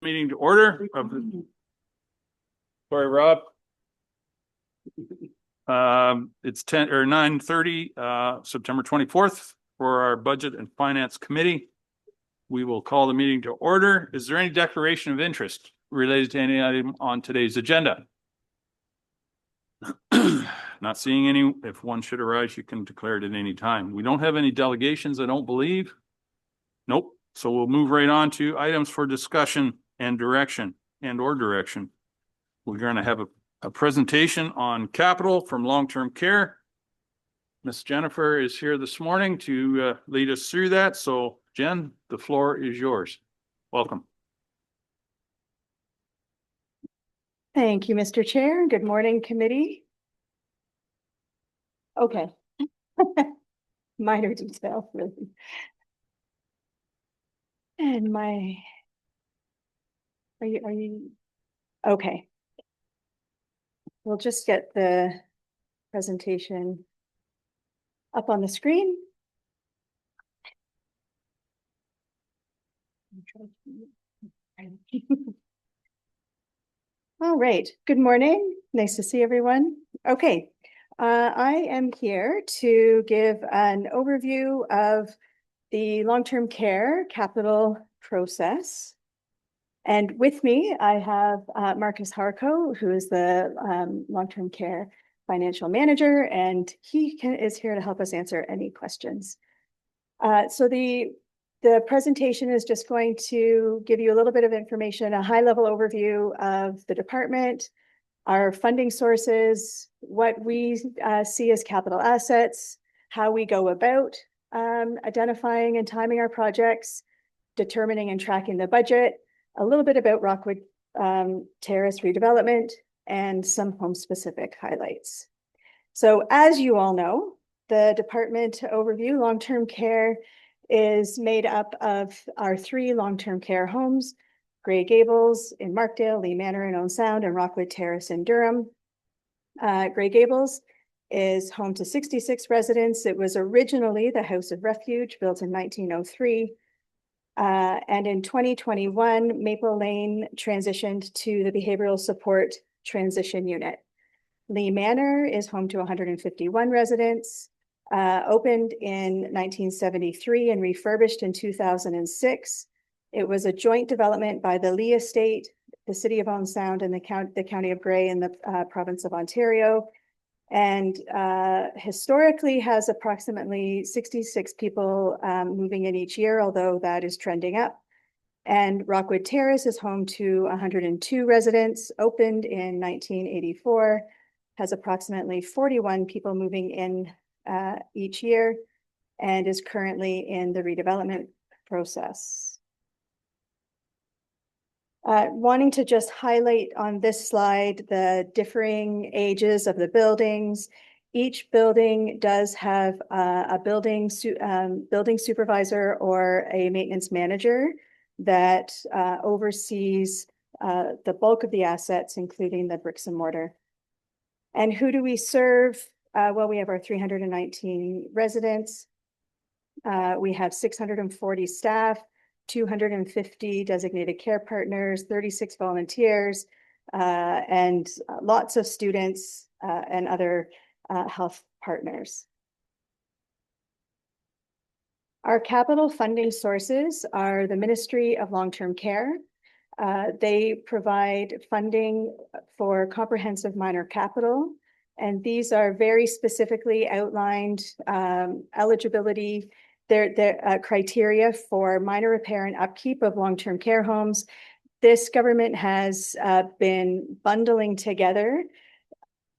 Meeting to order. Sorry, Rob. It's 9:30, September 24th for our Budget and Finance Committee. We will call the meeting to order. Is there any declaration of interest related to any item on today's agenda? Not seeing any. If one should arise, you can declare it at any time. We don't have any delegations, I don't believe. Nope. So we'll move right on to items for discussion and direction or direction. We're going to have a presentation on capital from long-term care. Miss Jennifer is here this morning to lead us through that. So Jen, the floor is yours. Welcome. Thank you, Mr. Chair. Good morning, committee. Okay. Minor detail, really. And are you, okay. We'll just get the presentation up on the screen. All right. Good morning. Nice to see everyone. Okay. I am here to give an overview of the long-term care capital process. And with me, I have Marcus Harco, who is the long-term care financial manager, and he is here to help us answer any questions. So the presentation is just going to give you a little bit of information, a high-level overview of the department, our funding sources, what we see as capital assets, how we go about identifying and timing our projects, determining and tracking the budget, a little bit about Rockwood Terrace redevelopment, and some home-specific highlights. So as you all know, the department overview, long-term care, is made up of our 3 long-term care homes, Grey Gables in Markdale, Lee Manor in Owen Sound, and Rockwood Terrace in Durham. Grey Gables is home to 66 residents. It was originally the House of Refuge, built in 1903. And in 2021, Maple Lane transitioned to the Behavioral Support Transition Unit. Lee Manor is home to 151 residents, opened in 1973 and refurbished in 2006. It was a joint development by the Lee Estate, the City of Owen Sound, and the County of Grey in the province of Ontario, and historically has approximately 66 people moving in each year, although that is trending up. And Rockwood Terrace is home to 102 residents, opened in 1984, has approximately 41 people moving in each year, and is currently in the redevelopment process. Wanting to just highlight on this slide the differing ages of the buildings. Each building does have a building supervisor or a maintenance manager that oversees the bulk of the assets, including the bricks and mortar. And who do we serve? Well, we have our 319 residents. We have 640 staff, 250 designated care partners, 36 volunteers, and lots of students and other health partners. Our capital funding sources are the Ministry of Long-Term Care. They provide funding for comprehensive minor capital, and these are very specifically outlined eligibility. Their criteria for minor repair and upkeep of long-term care homes. This government has been bundling together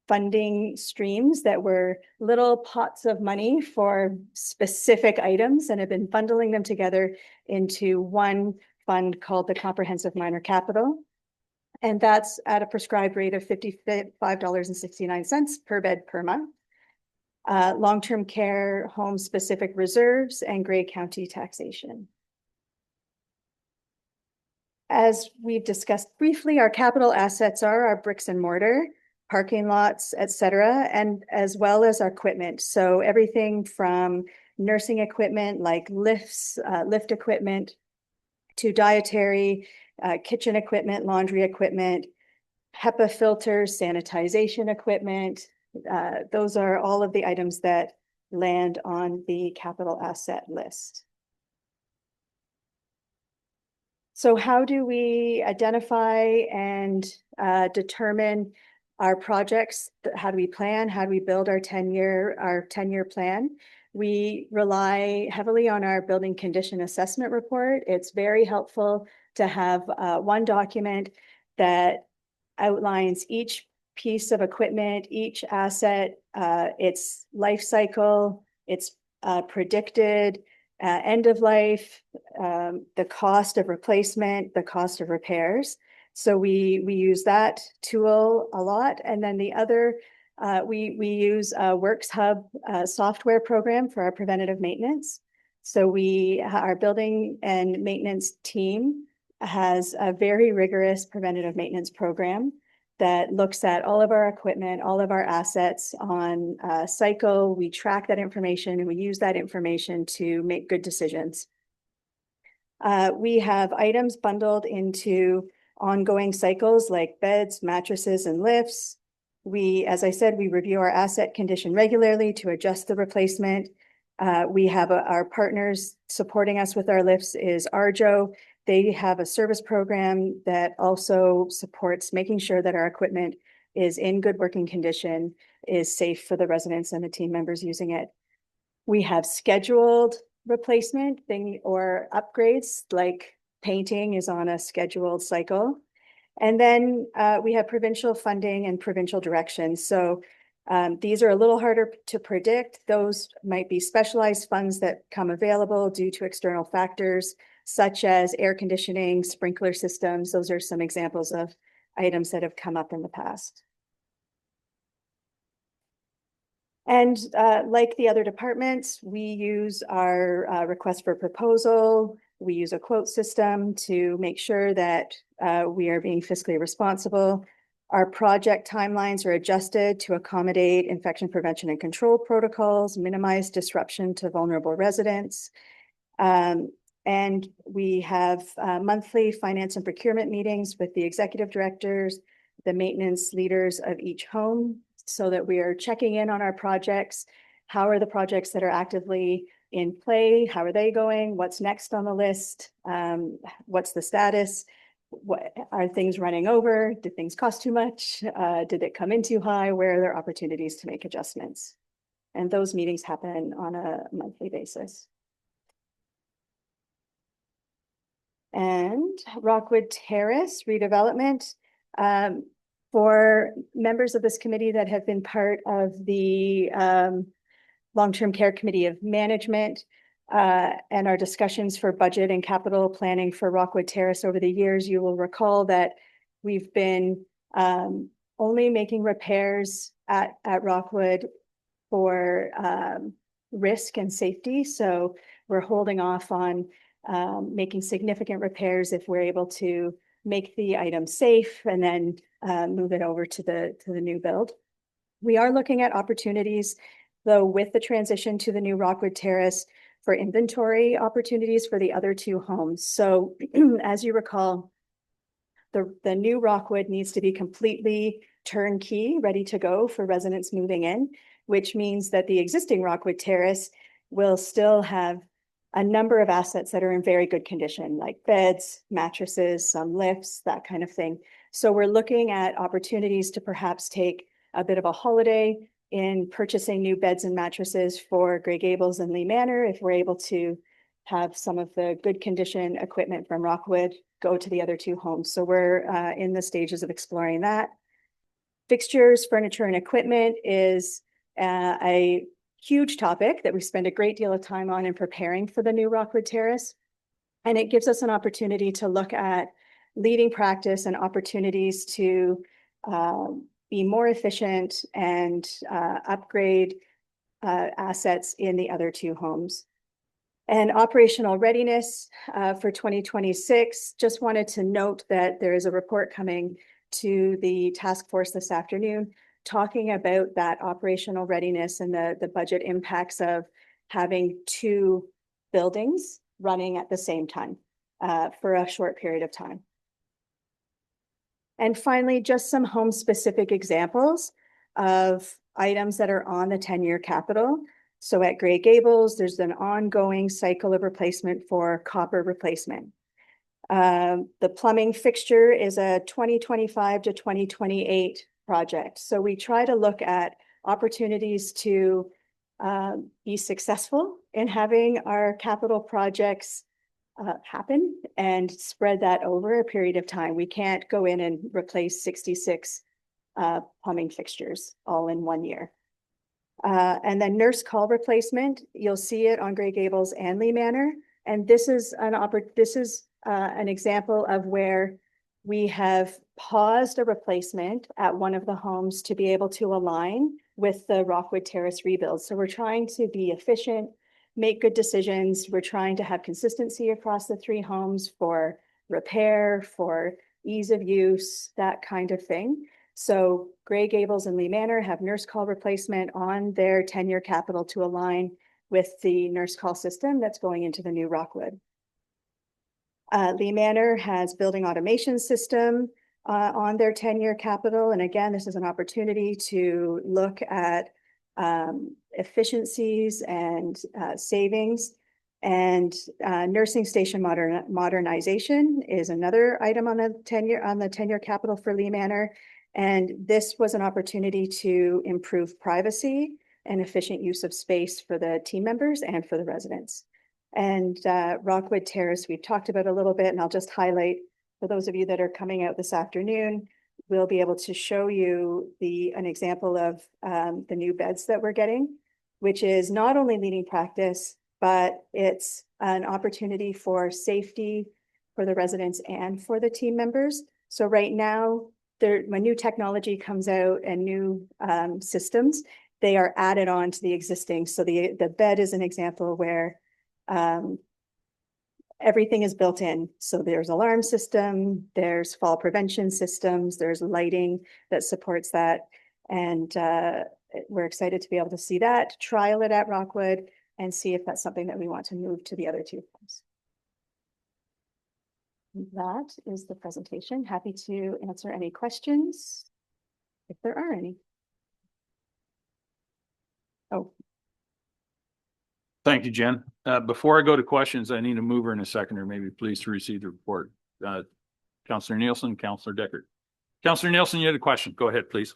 funding streams that were little pots of money for specific items and have been bundling them together into one fund called the Comprehensive Minor Capital. And that's at a prescribed rate of $55.69 per bed per month. Long-term care, home-specific reserves, and Grey County taxation. As we've discussed briefly, our capital assets are our bricks and mortar, parking lots, etc., and as well as our equipment. So everything from nursing equipment like lifts, lift equipment, to dietary kitchen equipment, laundry equipment, HEPA filters, sanitization equipment. Those are all of the items that land on the capital asset list. So how do we identify and determine our projects? How do we plan? How do we build our 10-year plan? We rely heavily on our building condition assessment report. It's very helpful to have one document that outlines each piece of equipment, each asset, its life cycle, its predicted end of life, the cost of replacement, the cost of repairs. So we use that tool a lot. And then the other, we use a Works Hub software program for our preventative maintenance. So our building and maintenance team has a very rigorous preventative maintenance program that looks at all of our equipment, all of our assets on cycle. We track that information and we use that information to make good decisions. We have items bundled into ongoing cycles like beds, mattresses, and lifts. As I said, we review our asset condition regularly to adjust the replacement. We have our partners supporting us with our lifts is Arjo. They have a service program that also supports making sure that our equipment is in good working condition, is safe for the residents and the team members using it. We have scheduled replacement or upgrades, like painting is on a scheduled cycle. And then we have provincial funding and provincial directions. So these are a little harder to predict. Those might be specialized funds that come available due to external factors, such as air conditioning, sprinkler systems. Those are some examples of items that have come up in the past. And like the other departments, we use our request for proposal. We use a quote system to make sure that we are being fiscally responsible. Our project timelines are adjusted to accommodate infection prevention and control protocols, minimize disruption to vulnerable residents. And we have monthly finance and procurement meetings with the executive directors, the maintenance leaders of each home, so that we are checking in on our projects. How are the projects that are actively in play? How are they going? What's next on the list? What's the status? What are things running over? Did things cost too much? Did it come in too high? Where are there opportunities to make adjustments? And those meetings happen on a monthly basis. And Rockwood Terrace redevelopment. For members of this committee that have been part of the Long-Term Care Committee of Management and our discussions for budget and capital planning for Rockwood Terrace over the years, you will recall that we've been only making repairs at Rockwood for risk and safety. So we're holding off on making significant repairs if we're able to make the item safe and then move it over to the new build. We are looking at opportunities, though, with the transition to the new Rockwood Terrace for inventory opportunities for the other two homes. So as you recall, the new Rockwood needs to be completely turnkey, ready to go for residents moving in, which means that the existing Rockwood Terrace will still have a number of assets that are in very good condition, like beds, mattresses, some lifts, that kind of thing. So we're looking at opportunities to perhaps take a bit of a holiday in purchasing new beds and mattresses for Grey Gables and Lee Manor, if we're able to have some of the good condition equipment from Rockwood go to the other two homes. So we're in the stages of exploring that. Fixtures, furniture, and equipment is a huge topic that we spend a great deal of time on in preparing for the new Rockwood Terrace. And it gives us an opportunity to look at leading practice and opportunities to be more efficient and upgrade assets in the other two homes. And operational readiness for 2026, just wanted to note that there is a report coming to the task force this afternoon talking about that operational readiness and the budget impacts of having two buildings running at the same time for a short period of time. And finally, just some home-specific examples of items that are on the 10-year capital. So at Grey Gables, there's an ongoing cycle of replacement for copper replacement. The plumbing fixture is a 2025 to 2028 project. So we try to look at opportunities to be successful in having our capital projects happen and spread that over a period of time. We can't go in and replace 66 plumbing fixtures all in 1 year. And then nurse call replacement, you'll see it on Grey Gables and Lee Manor. And this is an example of where we have paused a replacement at one of the homes to be able to align with the Rockwood Terrace rebuild. So we're trying to be efficient, make good decisions. We're trying to have consistency across the 3 homes for repair, for ease of use, that kind of thing. So Grey Gables and Lee Manor have nurse call replacement on their 10-year capital to align with the nurse call system that's going into the new Rockwood. Lee Manor has building automation system on their 10-year capital. And again, this is an opportunity to look at efficiencies and savings. And nursing station modernization is another item on the 10-year capital for Lee Manor. And this was an opportunity to improve privacy and efficient use of space for the team members and for the residents. And Rockwood Terrace, we've talked about a little bit, and I'll just highlight for those of you that are coming out this afternoon, we'll be able to show you an example of the new beds that we're getting, which is not only leading practice, but it's an opportunity for safety for the residents and for the team members. So right now, when new technology comes out and new systems, they are added on to the existing. So the bed is an example where everything is built in. So there's alarm system, there's fall prevention systems, there's lighting that supports that. And we're excited to be able to see that, trial it at Rockwood, and see if that's something that we want to move to the other 2 homes. That is the presentation. Happy to answer any questions if there are any. Oh. Thank you, Jen. Before I go to questions, I need a mover and a seconder, maybe please, to receive the report. Councillor Nielsen, Councillor Deckard. Councillor Nielsen, you had a question. Go ahead, please.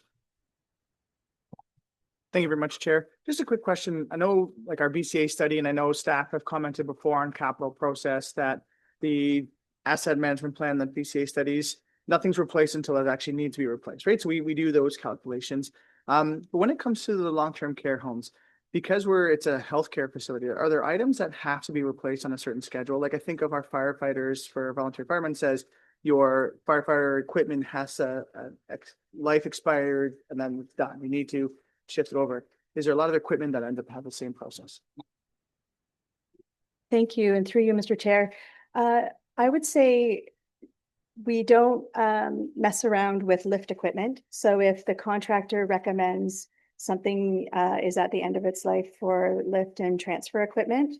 Thank you very much, Chair. Just a quick question. I know like our BCA study, and I know staff have commented before on capital process that the asset management plan, that BCA studies, nothing's replaced until it actually needs to be replaced, right? So we do those calculations. But when it comes to the long-term care homes, because it's a healthcare facility, are there items that have to be replaced on a certain schedule? Like I think of our firefighters for volunteer firemen says your firefighter equipment has a life expired and then it's done. You need to shift it over. Is there a lot of equipment that end up having the same process? Thank you. And through you, Mr. Chair, I would say we don't mess around with lift equipment. So if the contractor recommends something is at the end of its life for lift and transfer equipment,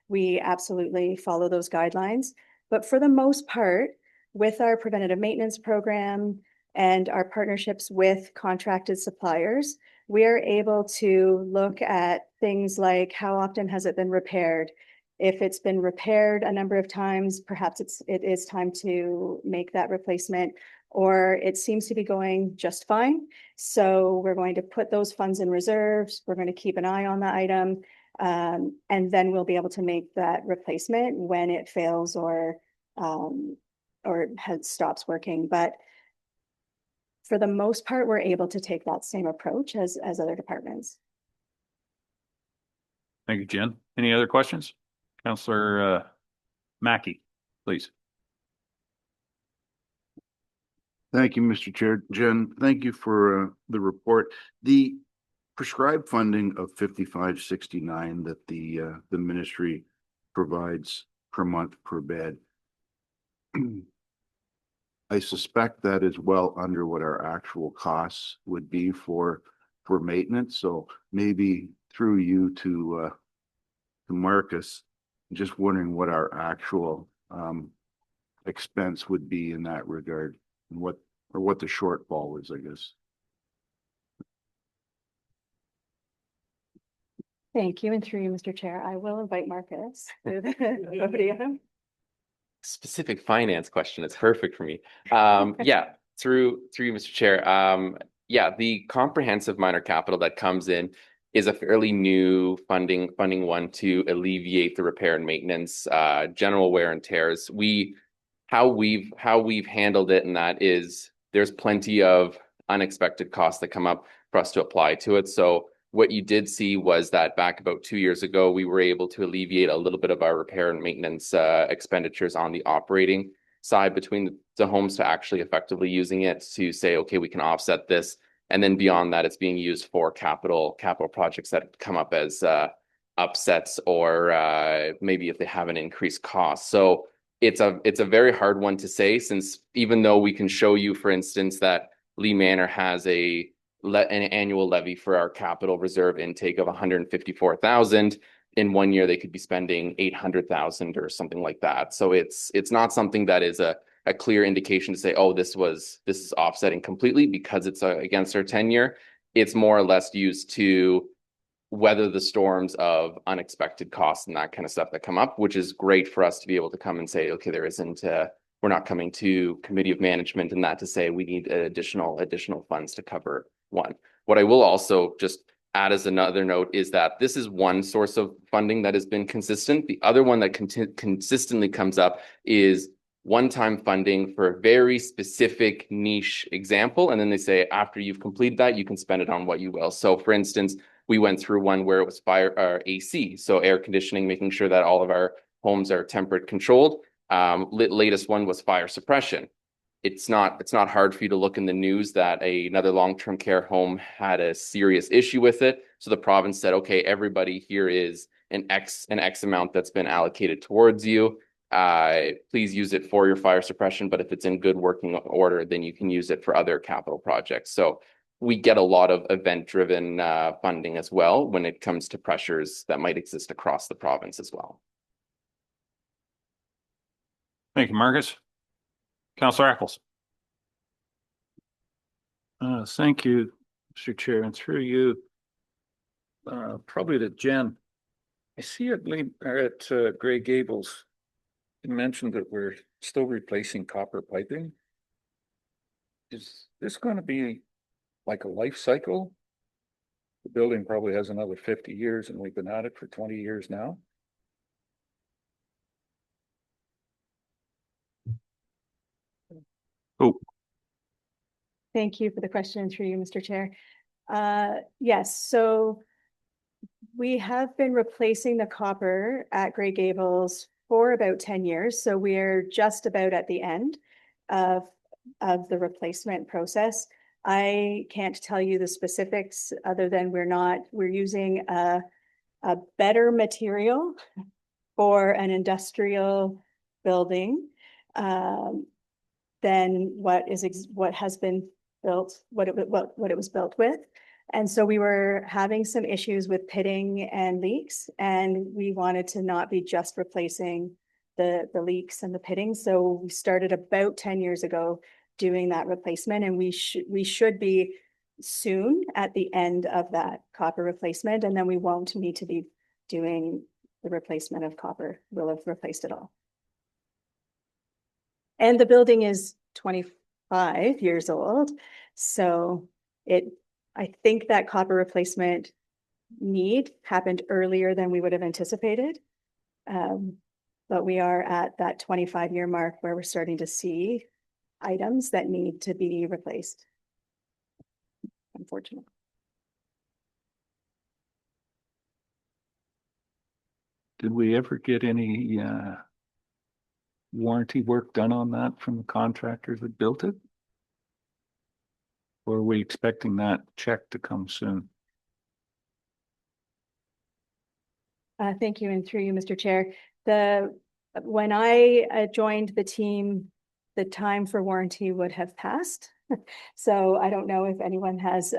we absolutely follow those guidelines. But for the most part, with our preventative maintenance program and our partnerships with contracted suppliers, we are able to look at things like how often has it been repaired? If it's been repaired a number of times, perhaps it is time to make that replacement, or it seems to be going just fine. So we're going to put those funds in reserves. We're going to keep an eye on the item, and then we'll be able to make that replacement when it fails or stops working. But for the most part, we're able to take that same approach as other departments. Thank you, Jen. Any other questions? Councillor Mackey, please. Thank you, Mr. Chair. Jen, thank you for the report. The prescribed funding of 5569 that the ministry provides per month per bed, I suspect that is well under what our actual costs would be for maintenance. So maybe through you to Marcus, just wondering what our actual expense would be in that regard, and what or what the shortfall is, I guess. Thank you. And through you, Mr. Chair, I will invite Marcus to the podium. Specific finance question. It's perfect for me. Yeah, through you, Mr. Chair. Yeah, the comprehensive minor capital that comes in is a fairly new funding one to alleviate the repair and maintenance, general wear and tears. How we've handled it, and that is there's plenty of unexpected costs that come up for us to apply to it. So what you did see was that back about 2 years ago, we were able to alleviate a little bit of our repair and maintenance expenditures on the operating side between the homes to actually effectively using it to say, okay, we can offset this. And then beyond that, it's being used for capital projects that come up as upsets or maybe if they have an increased cost. So it's a very hard one to say, since even though we can show you, for instance, that Lee Manor has an annual levy for our capital reserve intake of 154,000. In 1 year, they could be spending 800,000 or something like that. So it's not something that is a clear indication to say, oh, this is offsetting completely because it's against our tenure. It's more or less used to weather the storms of unexpected costs and that kind of stuff that come up, which is great for us to be able to come and say, okay, we're not coming to committee of management and that to say we need additional funds to cover one. What I will also just add as another note is that this is one source of funding that has been consistent. The other one that consistently comes up is one-time funding for a very specific niche example. And then they say, after you've completed that, you can spend it on what you will. So for instance, we went through one where it was fire AC, so air conditioning, making sure that all of our homes are temperature controlled. Latest one was fire suppression. It's not hard for you to look in the news that another long-term care home had a serious issue with it. So the province said, okay, everybody here is an X amount that's been allocated towards you. Please use it for your fire suppression, but if it's in good working order, then you can use it for other capital projects. So we get a lot of event-driven funding as well when it comes to pressures that might exist across the province as well. Thank you, Marcus. Councillor Eccles. Thank you, Mr. Chair, and through you, probably to Jen. I see at Grey Gables, you mentioned that we're still replacing copper piping. Is this going to be like a life cycle? The building probably has another 50 years and we've been at it for 20 years now. Oh, Thank you for the question through you, Mr. Chair. Yes, so we have been replacing the copper at Grey Gables for about 10 years. So we're just about at the end of the replacement process. I can't tell you the specifics other than we're using a better material for an industrial building than what has been built, what it was built with. And so we were having some issues with pitting and leaks, and we wanted to not be just replacing the leaks and the pitting. So we started about 10 years ago doing that replacement, and we should be soon at the end of that copper replacement, and then we won't need to be doing the replacement of copper. We'll have replaced it all. And the building is 25 years old. So I think that copper replacement need happened earlier than we would have anticipated. But we are at that 25-year mark where we're starting to see items that need to be replaced, unfortunately. did we ever get any warranty work done on that from the contractors that built it? Or are we expecting that check to come soon? Thank you, and through you, Mr. Chair. When I joined the team, the time for warranty would have passed. So I don't know if anyone has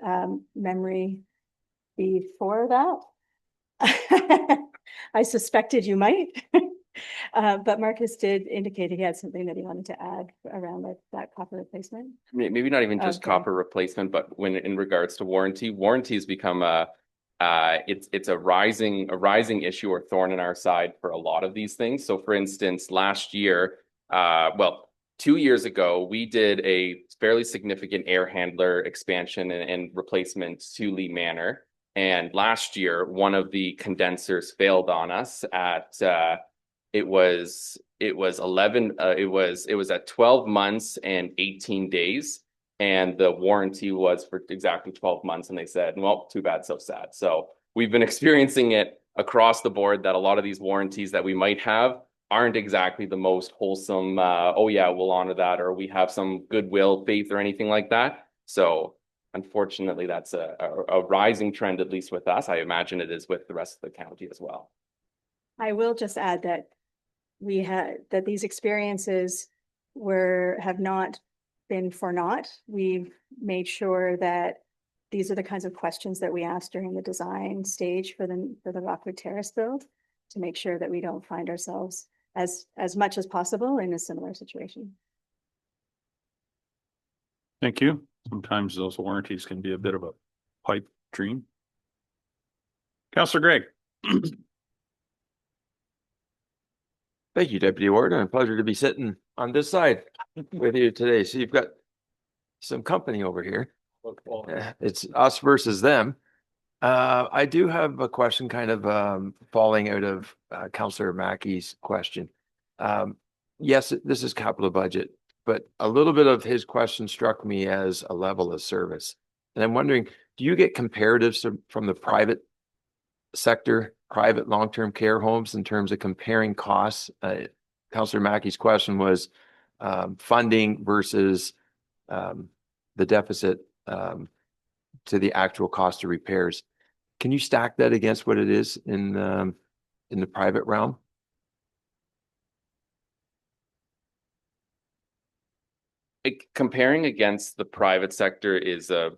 memory before that. I suspected you might. But Marcus did indicate he had something that he wanted to add around that copper replacement. Maybe not even just Okay. copper replacement, but when in regards to warranty has become it's a rising issue or thorn in our side for a lot of these things. So for instance, last year, 2 years ago, we did a fairly significant air handler expansion and replacement to Lee Manor. And last year, one of the condensers failed on us at it was at 12 months and 18 days. And the warranty was for exactly 12 months. And they said, well, too bad, so sad. So we've been experiencing it across the board that a lot of these warranties that we might have aren't exactly the most wholesome, oh yeah, we'll honor that, or we have some goodwill, faith, or anything like that. So unfortunately, that's a rising trend, at least with us. I imagine it is with the rest of the county as well. I will just add that these experiences have not been for naught. We've made sure that these are the kinds of questions that we asked during the design stage for the Rockwood Terrace build, to make sure that we don't find ourselves as much as possible in a similar situation. Thank you. Sometimes those warranties can be a bit of a pipe dream. Councillor Gregg. Thank you, Deputy Warden. A pleasure to be sitting on this side with you today. So you've got some company over here. It's us versus them. I do have a question kind of falling out of Councillor Mackey's question. Yes, this is capital budget, but a little bit of his question struck me as a level of service. And I'm wondering, do you get comparatives from the private sector, private long-term care homes, in terms of comparing costs? Councillor Mackey's question was funding versus the deficit to the actual cost of repairs. Can you stack that against what it is in the private realm? Comparing against the private sector is a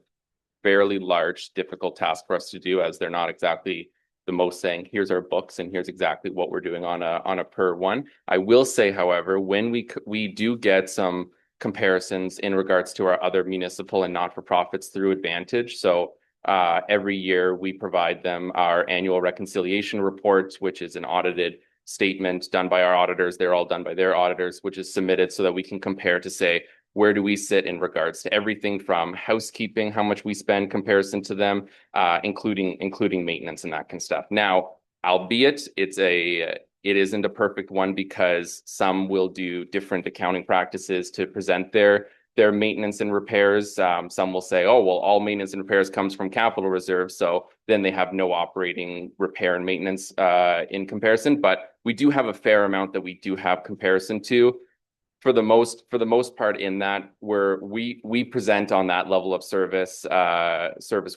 fairly large, difficult task for us to do, as they're not exactly the most saying, here's our books and here's exactly what we're doing on a per one. I will say, however, when we do get some comparisons in regards to our other municipal and not-for-profits through Advantage. So every year we provide them our annual reconciliation reports, which is an audited statement done by our auditors. They're all done by their auditors, which is submitted so that we can compare to say, where do we sit in regards to everything from housekeeping, how much we spend comparison to them, including maintenance and that kind of stuff. Now, albeit it isn't a perfect one, because some will do different accounting practices to present their maintenance and repairs. Some will say, oh, well, all maintenance and repairs comes from capital reserve. So then they have no operating repair and maintenance in comparison. But we do have a fair amount that we do have comparison to. For the most part, in that we present on that level of service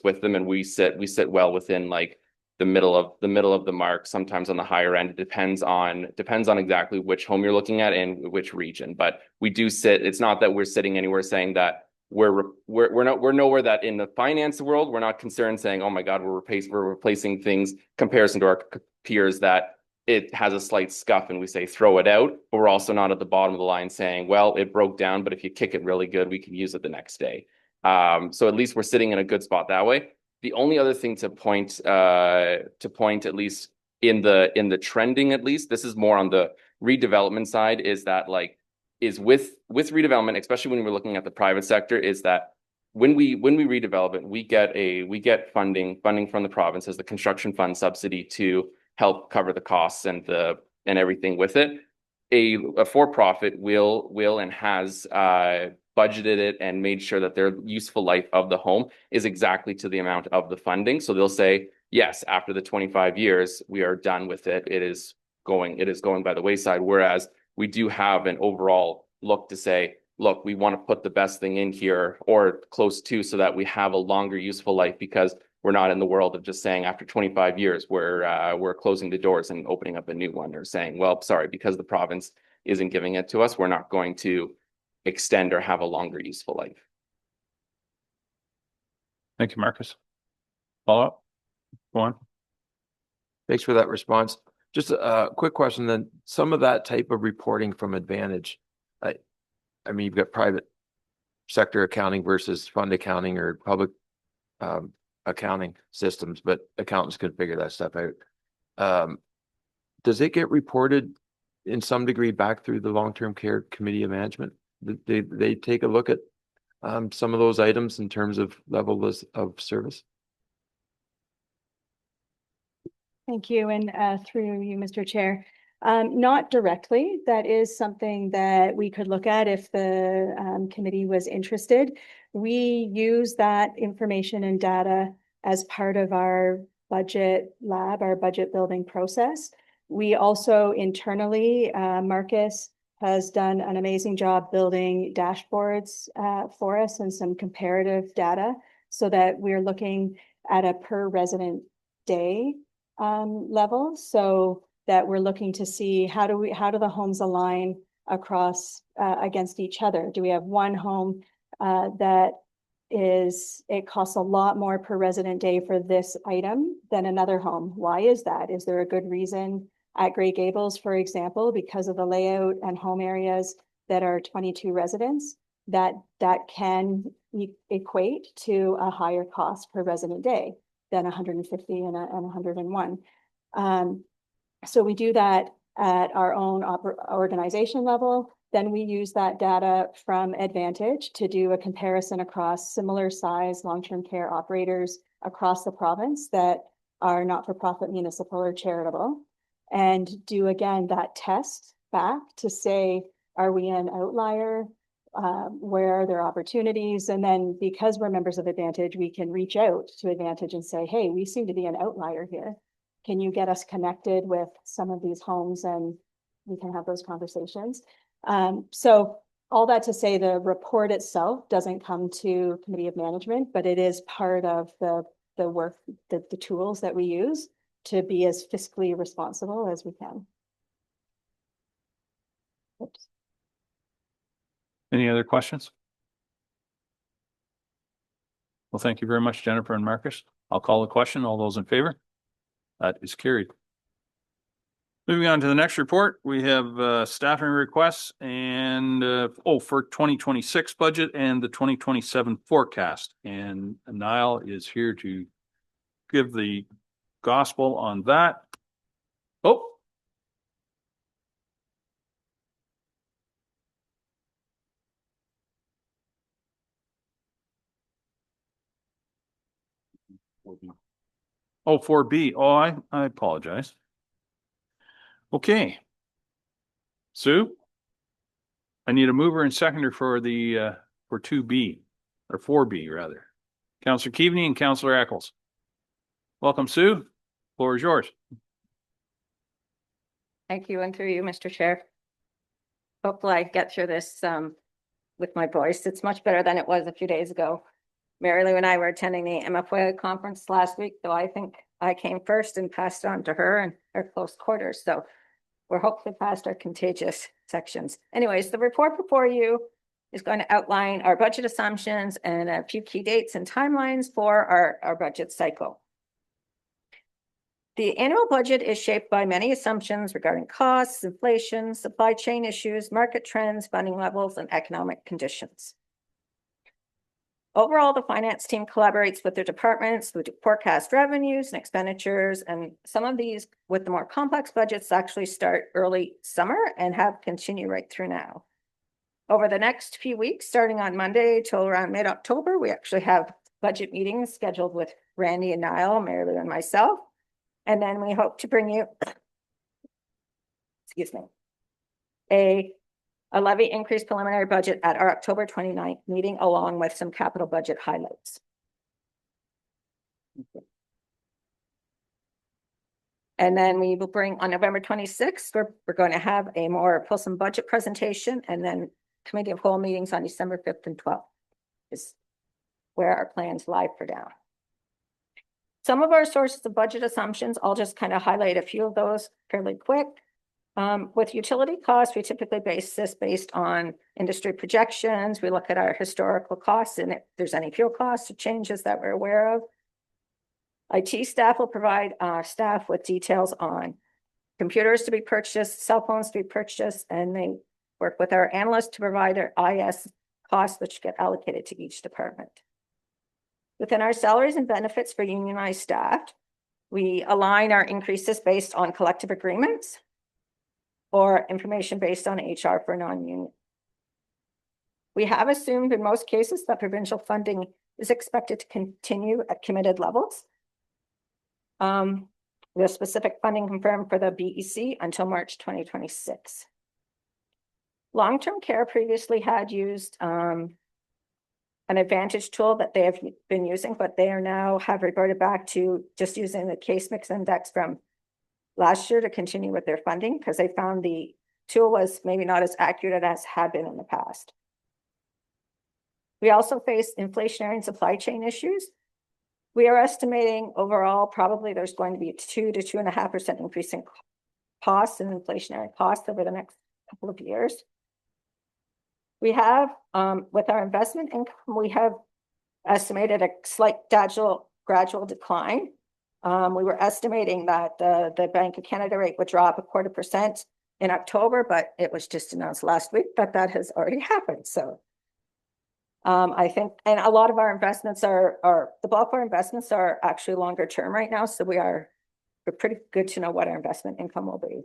with them, and we sit well within like the middle of the mark, sometimes on the higher end. It depends on exactly which home you're looking at and which region. But we do sit, it's not that we're sitting anywhere saying that we're nowhere that in the finance world, we're not concerned saying, oh my God, we're replacing things comparison to our peers that it has a slight scuff and we say throw it out, but we're also not at the bottom of the line saying, well, it broke down, but if you kick it really good, we can use it the next day. So at least we're sitting in a good spot that way. The only other thing to point at least in the trending, at least this is more on the redevelopment side, is that with redevelopment, especially when we're looking at the private sector, is that when we redevelop it, we get funding from the province as the construction fund subsidy to help cover the costs and everything with it. A for-profit will and has budgeted it and made sure that their useful life of the home is exactly to the amount of the funding. So they'll say, yes, after the 25 years, we are done with it. It is going by the wayside. Whereas we do have an overall look to say, look, we want to put the best thing in here or close to, so that we have a longer useful life, because we're not in the world of just saying after 25 years, we're closing the doors and opening up a new one, or saying, well, sorry, because the province isn't giving it to us, we're not going to extend or have a longer useful life. Thank you, Marcus. Follow up? Go on. Thanks for that response. Just a quick question then, some of that type of reporting from Advantage. I mean, you've got private sector accounting versus fund accounting or public accounting systems, but accountants can figure that stuff out. Does it get reported in some degree back through the Long-Term Care Committee of Management? They take a look at some of those items in terms of level of service? Thank you. And through you, Mr. Chair. Not directly. That is something that we could look at if the committee was interested. We use that information and data as part of our budget lab, our budget building process. We also internally, Marcus has done an amazing job building dashboards for us and some comparative data so that we're looking at a per resident day level, so that we're looking to see how do the homes align across against each other. Do we have one home that it costs a lot more per resident day for this item than another home? Why is that? Is there a good reason at Grey Gables, for example, because of the layout and home areas that are 22 residents, that can equate to a higher cost per resident day than 150 and 101. So we do that at our own organization level. Then we use that data from Advantage to do a comparison across similar size long-term care operators across the province that are not-for-profit, municipal, or charitable, and do again that test back to say, are we an outlier? Where are there opportunities? And then because we're members of Advantage, we can reach out to Advantage and say, hey, we seem to be an outlier here. Can you get us connected with some of these homes and we can have those conversations? So all that to say, the report itself doesn't come to Committee of Management, but it is part of the work, the tools that we use to be as fiscally responsible as we can. Oops. Any other questions? Well, thank you very much, Jennifer and Marcus. I'll call the question. All those in favor? That is carried. Moving on to the next report, we have staffing requests and for 2026 budget and the 2027 forecast. And Niall is here to give the gospel on that. Oh. Oh, 4B. Oh, I apologize. Okay. Sue? I need a mover and seconder for the for 2B or 4B rather. Councillor Keaveney and Councillor Eccles. Welcome, Sue. Floor is yours. Thank you, and through you, Mr. Chair. Hopefully I get through this with my voice. It's much better than it was a few days ago. Mary Lou and I were attending the MFWA conference last week, though I think I came first and passed on to her and her close quarters. So we're hopefully past our contagious sections. Anyways, the report before you is going to outline our budget assumptions and a few key dates and timelines for our budget cycle. The annual budget is shaped by many assumptions regarding costs, inflation, supply chain issues, market trends, funding levels, and economic conditions. Overall, the finance team collaborates with their departments to forecast revenues and expenditures, and some of these with the more complex budgets actually start early summer and have continued right through now. Over the next few weeks, starting on Monday till around mid-October, we actually have budget meetings scheduled with Randy and Niall, Mary Lou and myself. And then we hope to bring you, excuse me, a levy increase preliminary budget at our October 29th meeting, along with some capital budget highlights. And then we will bring on November 26th, we're going to have a more fulsome budget presentation, and then committee of whole meetings on December 5th and 12th is where our plans lie for now. Some of our sources of budget assumptions, I'll just kind of highlight a few of those fairly quick. With utility costs, we typically base this based on industry projections. We look at our historical costs and if there's any fuel costs or changes that we're aware of. IT staff will provide staff with details on computers to be purchased, cell phones to be purchased, and they work with our analysts to provide their IS costs, which get allocated to each department. Within our salaries and benefits for unionized staff, we align our increases based on collective agreements or information based on HR for non-union. We have assumed in most cases that provincial funding is expected to continue at committed levels. The specific funding confirmed for the BEC until March 2026. Long-term care previously had used an advantage tool that they have been using, but they are now have reverted back to just using the case mix index from last year to continue with their funding because they found the tool was maybe not as accurate as had been in the past. We also face inflationary and supply chain issues. We are estimating overall, probably there's going to be a 2 to 2.5% increase in costs and inflationary costs over the next couple of years. We have, with our investment income, we have estimated a slight gradual decline. We were estimating that the Bank of Canada rate would drop 0.25% in October, but it was just announced last week that that has already happened. So I think, and a lot of our investments the bulk of our investments are actually longer term right now. So we're pretty good to know what our investment income will be.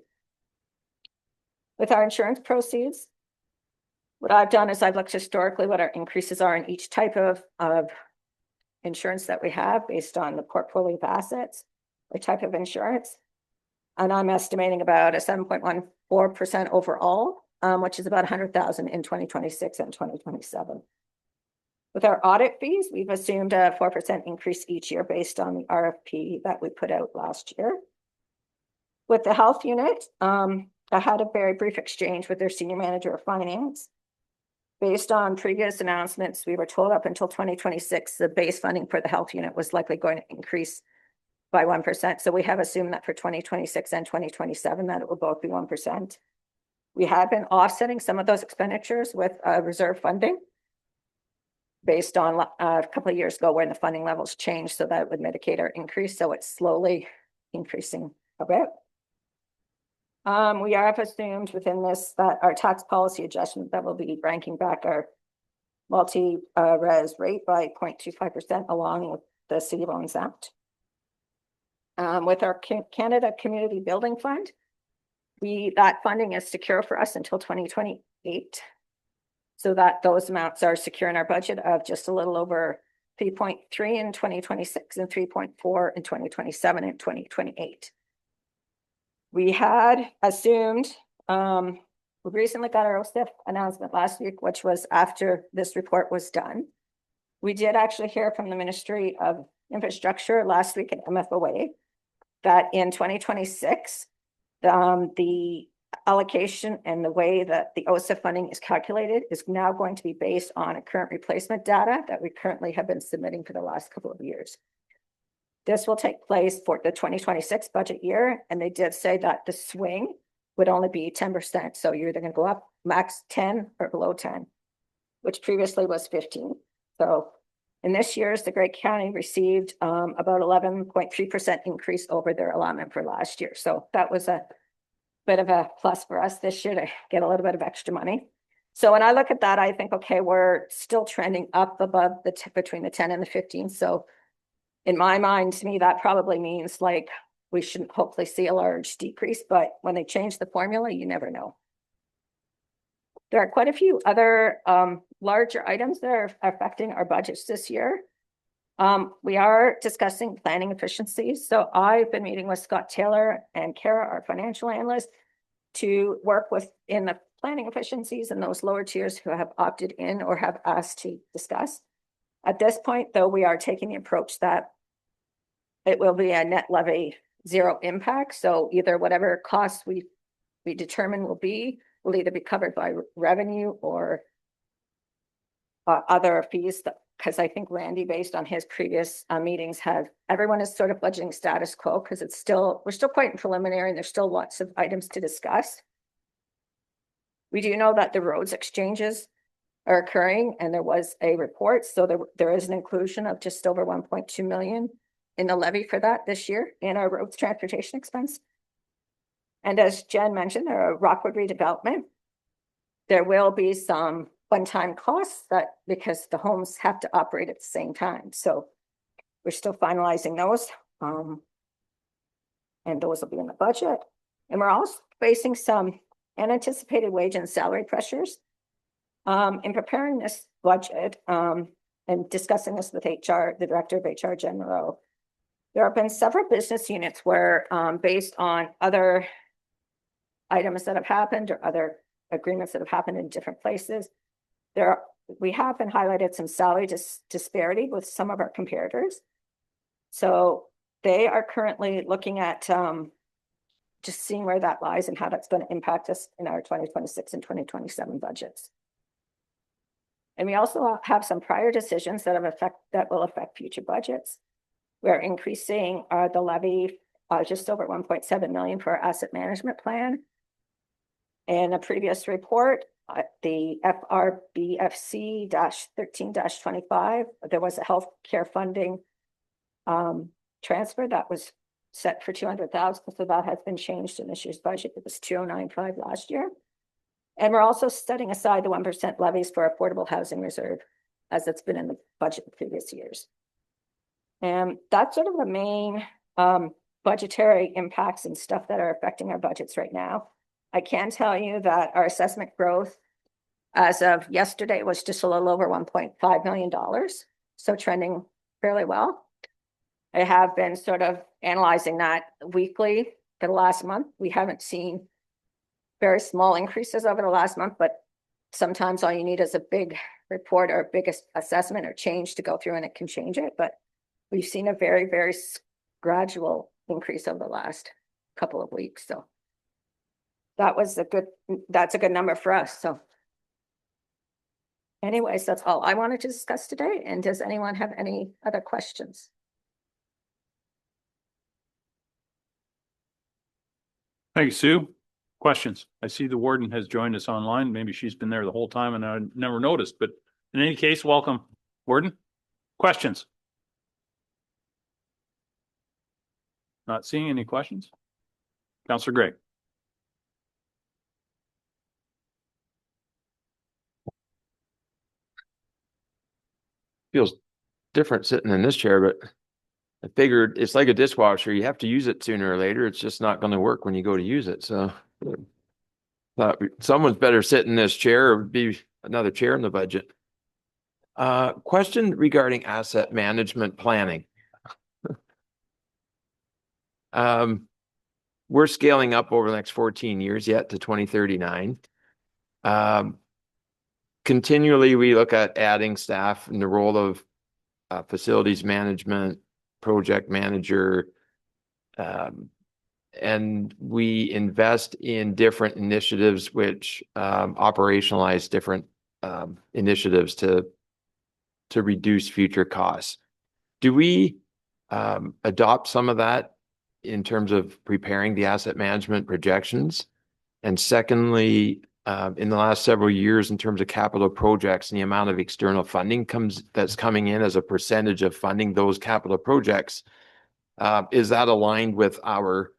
With our insurance proceeds, what I've done is I've looked historically what our increases are in each type of insurance that we have based on the portfolio of assets or type of insurance. And I'm estimating about a 7.14% overall, which is about 100,000 in 2026 and 2027. With our audit fees, we've assumed a 4% increase each year based on the RFP that we put out last year. With the health unit, I had a very brief exchange with their senior manager of finance. Based on previous announcements, we were told up until 2026, the base funding for the health unit was likely going to increase by 1%. So we have assumed that for 2026 and 2027, that it will both be 1%. We have been offsetting some of those expenditures with reserve funding based on a couple of years ago when the funding levels changed so that it would mitigate our increase. So it's slowly increasing a bit. We have assumed within this that our tax policy adjustment that will be ranking back our multi-res rate by 0.25% along with the City of Owens Act. With our Canada Community Building Fund, that funding is secure for us until 2028. So that those amounts are secure in our budget of just a little over 3.3 in 2026 and 3.4 in 2027 and 2028. We had assumed, we recently got our OSIF announcement last week, which was after this report was done. We did actually hear from the Ministry of Infrastructure last week at MFOA that in 2026, the allocation and the way that the OSIF funding is calculated is now going to be based on a current replacement data that we currently have been submitting for the last couple of years. This will take place for the 2026 budget year, and they did say that the swing would only be 10%. So you're either going to go up max 10 or below 10, which previously was 15. So in this year's, the Grey County received about 11.3% increase over their allotment for last year. So that was a bit of a plus for us this year to get a little bit of extra money. So when I look at that, I think, okay, we're still trending up above between the 10 and the 15. So in my mind, to me, that probably means like we shouldn't hopefully see a large decrease, but when they change the formula, you never know. There are quite a few other larger items that are affecting our budgets this year. We are discussing planning efficiencies. So I've been meeting with Scott Taylor and Kara, our financial analyst, to work in the planning efficiencies and those lower tiers who have opted in or have asked to discuss. At this point, though, we are taking the approach that it will be a net levy zero impact. So either whatever costs we determine will either be covered by revenue or other fees. Because I think Randy, based on his previous meetings, everyone is sort of budgeting status quo because we're still quite preliminary and there's still lots of items to discuss. We do know that the roads exchanges are occurring and there was a report. So there is an inclusion of just over 1.2 million in the levy for that this year in our roads transportation expense. And as Jen mentioned, there are Rockwood redevelopment. There will be some one-time costs that, because the homes have to operate at the same time, so we're still finalizing those. And those will be in the budget. And we're also facing some unanticipated wage and salary pressures. In preparing this budget, and discussing this with HR, the director of HR, Jen Moreau, there have been several business units where, based on other items that have happened or other agreements that have happened in different places, we have been highlighted some salary disparity with some of our comparators. So they are currently looking at just seeing where that lies and how that's going to impact us in our 2026 and 2027 budgets. And we also have some prior decisions that will affect future budgets. We're increasing the levy just over 1.7 million for our asset management plan. In a previous report, the FRBFC-13-25, there was a healthcare funding transfer that was set for 200,000. So that has been changed in this year's budget. It was 209.5 last year. And we're also setting aside the 1% levies for affordable housing reserve, as it's been in the budget in previous years. And that's sort of the main budgetary impacts and stuff that are affecting our budgets right now. I can tell you that our assessment growth as of yesterday was just a little over $1.5 million. So trending fairly well. I have been sort of analyzing that weekly for the last month. We haven't seen very small increases over the last month, but sometimes all you need is a big report or a big assessment or change to go through and it can change it. But we've seen a very, very gradual increase over the last couple of weeks. So that's a good number for us. So anyways, that's all I wanted to discuss today. And does anyone have any other questions? Thank you, Sue. Questions? I see the warden has joined us online. Maybe she's been there the whole time and I never noticed, but in any case, welcome, warden. Questions? Not seeing any questions? Councillor Gray. Feels different sitting in this chair, but I figured it's like a dishwasher. You have to use it sooner or later. It's just not going to work when you go to use it. So thought someone's better sit in this chair or be another chair in the budget. Question regarding asset management planning. We're scaling up over the next 14 years yet to 2039. Continually, we look at adding staff in the role of facilities management, project manager, and we invest in different initiatives which operationalize different initiatives to reduce future costs. Do we adopt some of that in terms of preparing the asset management projections? And secondly, in the last several years, in terms of capital projects and the amount of external funding that's coming in as a percentage of funding those capital projects, is that aligned with our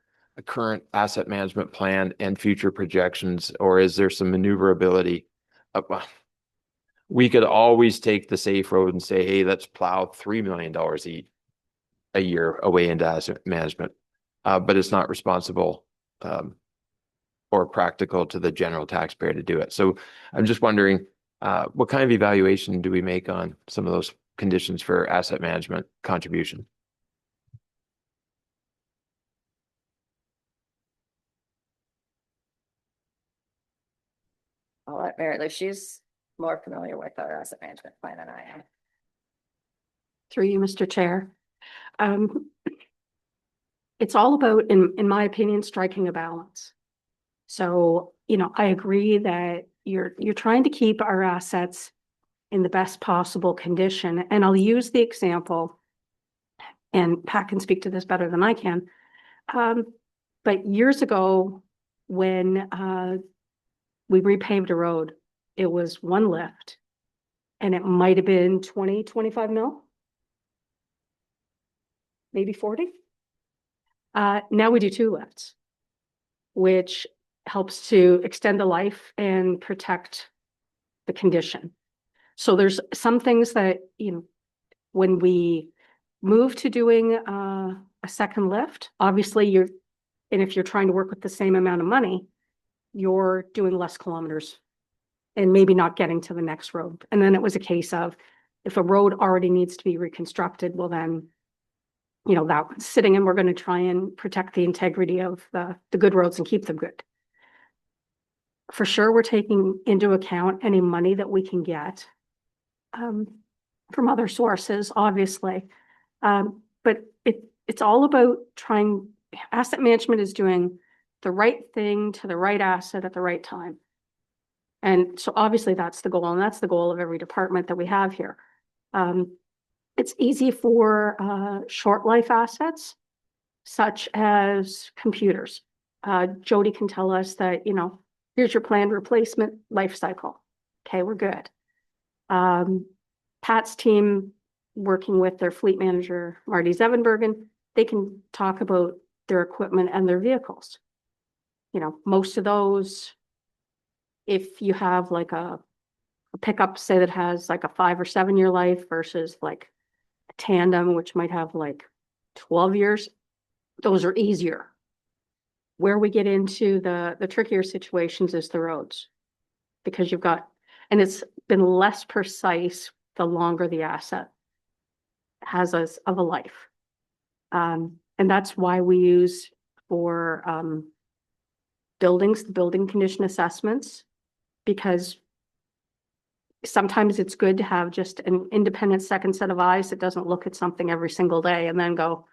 current asset management plan and future projections, or is there some maneuverability? We could always take the safe road and say, hey, let's plow $3 million a year away into asset management, but it's not responsible or practical to the general taxpayer to do it. So I'm just wondering, what kind of evaluation do we make on some of those conditions for asset management contribution? I'll let Mary Lou, she's more familiar with our asset management plan than I am. Through you, Mr. Chair. It's all about, in my opinion, striking a balance. So, I agree that you're trying to keep our assets in the best possible condition. And I'll use the example, and Pat can speak to this better than I can. But years ago, when we repaved a road, it was one lift, and it might have been 20, 25 mil, maybe 40. Now we do two lifts. which helps to extend the life and protect the condition. So there's some things that, you know, when we move to doing a second lift, obviously and if you're trying to work with the same amount of money, you're doing less kilometers and maybe not getting to the next road. And then it was a case of if a road already needs to be reconstructed, well then, you know, that one's sitting and we're going to try and protect the integrity of the good roads and keep them good. For sure, we're taking into account any money that we can get from other sources, obviously. But it's all about asset management is doing the right thing to the right asset at the right time. And so obviously that's the goal, and that's the goal of every department that we have here. It's easy for short life assets, such as computers. Jody can tell us that, you know, here's your planned replacement life cycle. Okay, we're good. Pat's team, working with their fleet manager, Marty Zevenbergen, they can talk about their equipment and their vehicles. You know, most of those, if you have like a pickup, say that has like a 5 or 7 year life versus like a tandem, which might have like 12 years, those are easier. Where we get into the trickier situations is the roads, because you've got, and it's been less precise the longer the asset has of a life. And that's why we use for buildings, the building condition assessments, because sometimes it's good to have just an independent second set of eyes that doesn't look at something every single day and then go,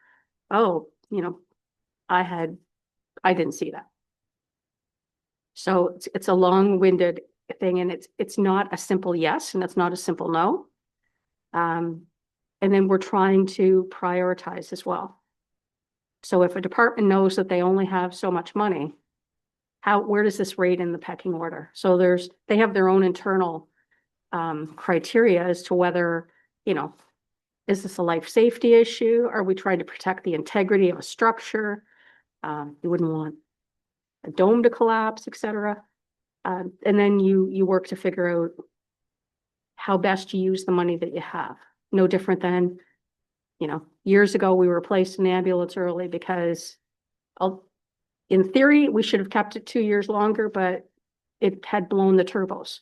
oh, you know, I didn't see that. So it's a long-winded thing, and it's not a simple yes, and it's not a simple no. And then we're trying to prioritize as well. So if a department knows that they only have so much money, where does this rate in the pecking order? So they have their own internal criteria as to whether, you know, is this a life safety issue? Are we trying to protect the integrity of a structure? You wouldn't want a dome to collapse, et cetera. And then you work to figure out how best to use the money that you have. No different than, you know, years ago, we replaced an ambulance early because in theory, we should have kept it 2 years longer, but it had blown the turbos.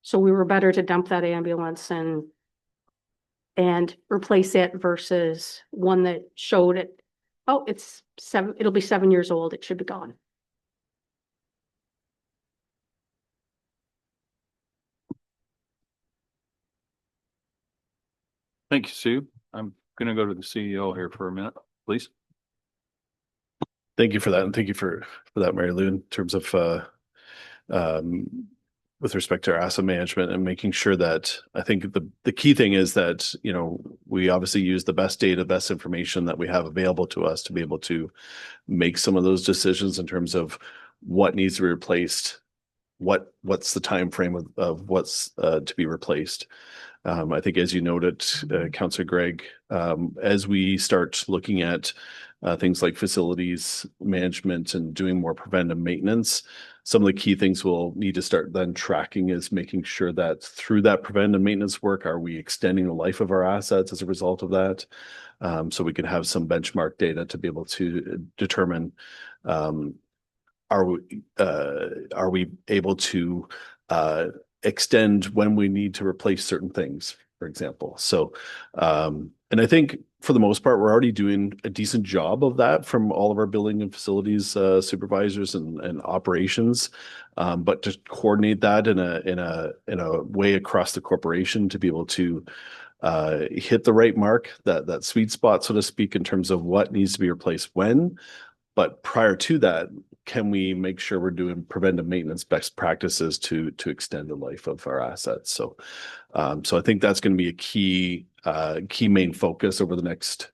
So we were better to dump that ambulance and replace it versus one that showed it, oh, it'll be 7 years old, it should be gone. Thank you, Sue. I'm going to go to the CEO here for a minute, please. Thank you for that. And thank you for that, Mary Lou, in terms of with respect to our asset management and making sure that I think the key thing is that, you know, we obviously use the best data, best information that we have available to us to be able to make some of those decisions in terms of what needs to be replaced, what's the time frame of what's to be replaced. I think, as you noted, Councillor Gregg, as we start looking at things like facilities management and doing more preventive maintenance, some of the key things we'll need to start then tracking is making sure that through that preventive maintenance work, are we extending the life of our assets as a result of that? So we can have some benchmark data to be able to determine, are we able to extend when we need to replace certain things, for example. So, and I think for the most part, we're already doing a decent job of that from all of our building and facilities supervisors and operations. But to coordinate that in a way across the corporation to be able to hit the right mark, that sweet spot, so to speak, in terms of what needs to be replaced when. But prior to that, can we make sure we're doing preventive maintenance best practices to extend the life of our assets? So, so I think that's going to be a key main focus over the next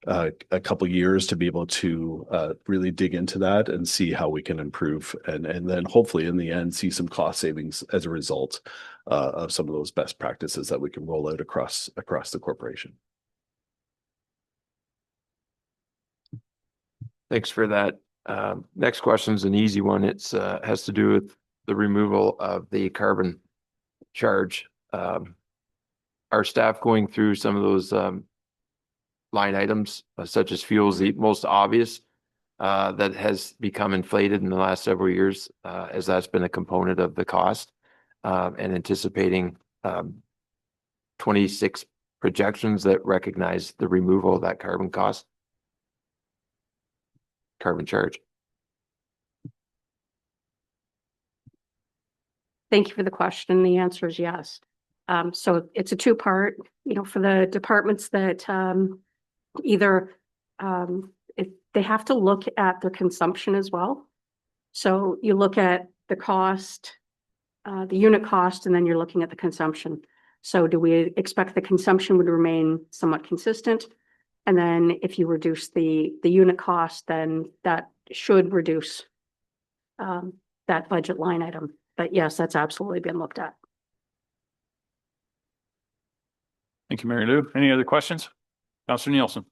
a couple of years to be able to really dig into that and see how we can improve, and then hopefully in the end see some cost savings as a result of some of those best practices that we can roll out across the corporation. Thanks for that Next question is an easy one. It's has to do with the removal of the carbon charge. Our staff going through some of those line items such as fuels, the most obvious that has become inflated in the last several years as that's been a component of the cost and anticipating 26 projections that recognize the removal of that carbon charge. Thank you for the question. The answer is yes. So it's a two-part, for the departments that either if they have to look at their consumption as well. So you look at the cost, the unit cost, and then you're looking at the consumption. So do we expect the consumption would remain somewhat consistent? And then if you reduce the unit cost, then that should reduce that budget line item. But yes, that's absolutely been looked at. Thank you, Mary Lou. Any other questions? Councillor Nielsen.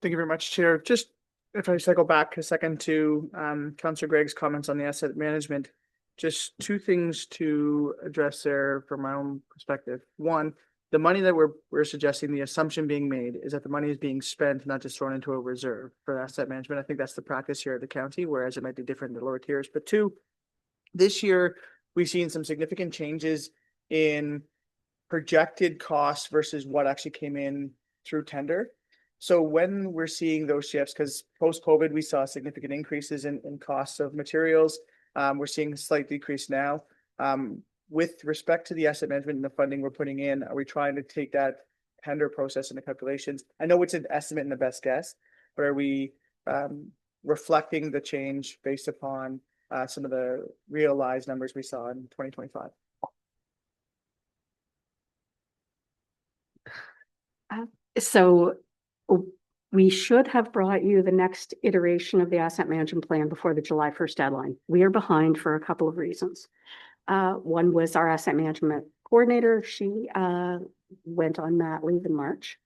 Thank you very much, Chair. Just if I cycle back a second to Councillor Gregg's comments on the asset management, just two things to address there from my own perspective. One, the money that we're suggesting, the assumption being made is that the money is being spent, not just thrown into a reserve for asset management. I think that's the practice here at the county, whereas it might be different in the lower tiers. But two, this year we've seen some significant changes in projected costs versus what actually came in through tender. So when we're seeing those shifts, because post-COVID, we saw significant increases in costs of materials. We're seeing a slight decrease now. With respect to the asset management and the funding we're putting in, are we trying to take that tender process into calculations? I know it's an estimate and the best guess, but are we reflecting the change based upon some of the realized numbers we saw in 2025? So we should have brought you the next iteration of the asset management plan before the July 1st deadline. We are behind for a couple of reasons. One was our asset management coordinator. She went on mat leave in March.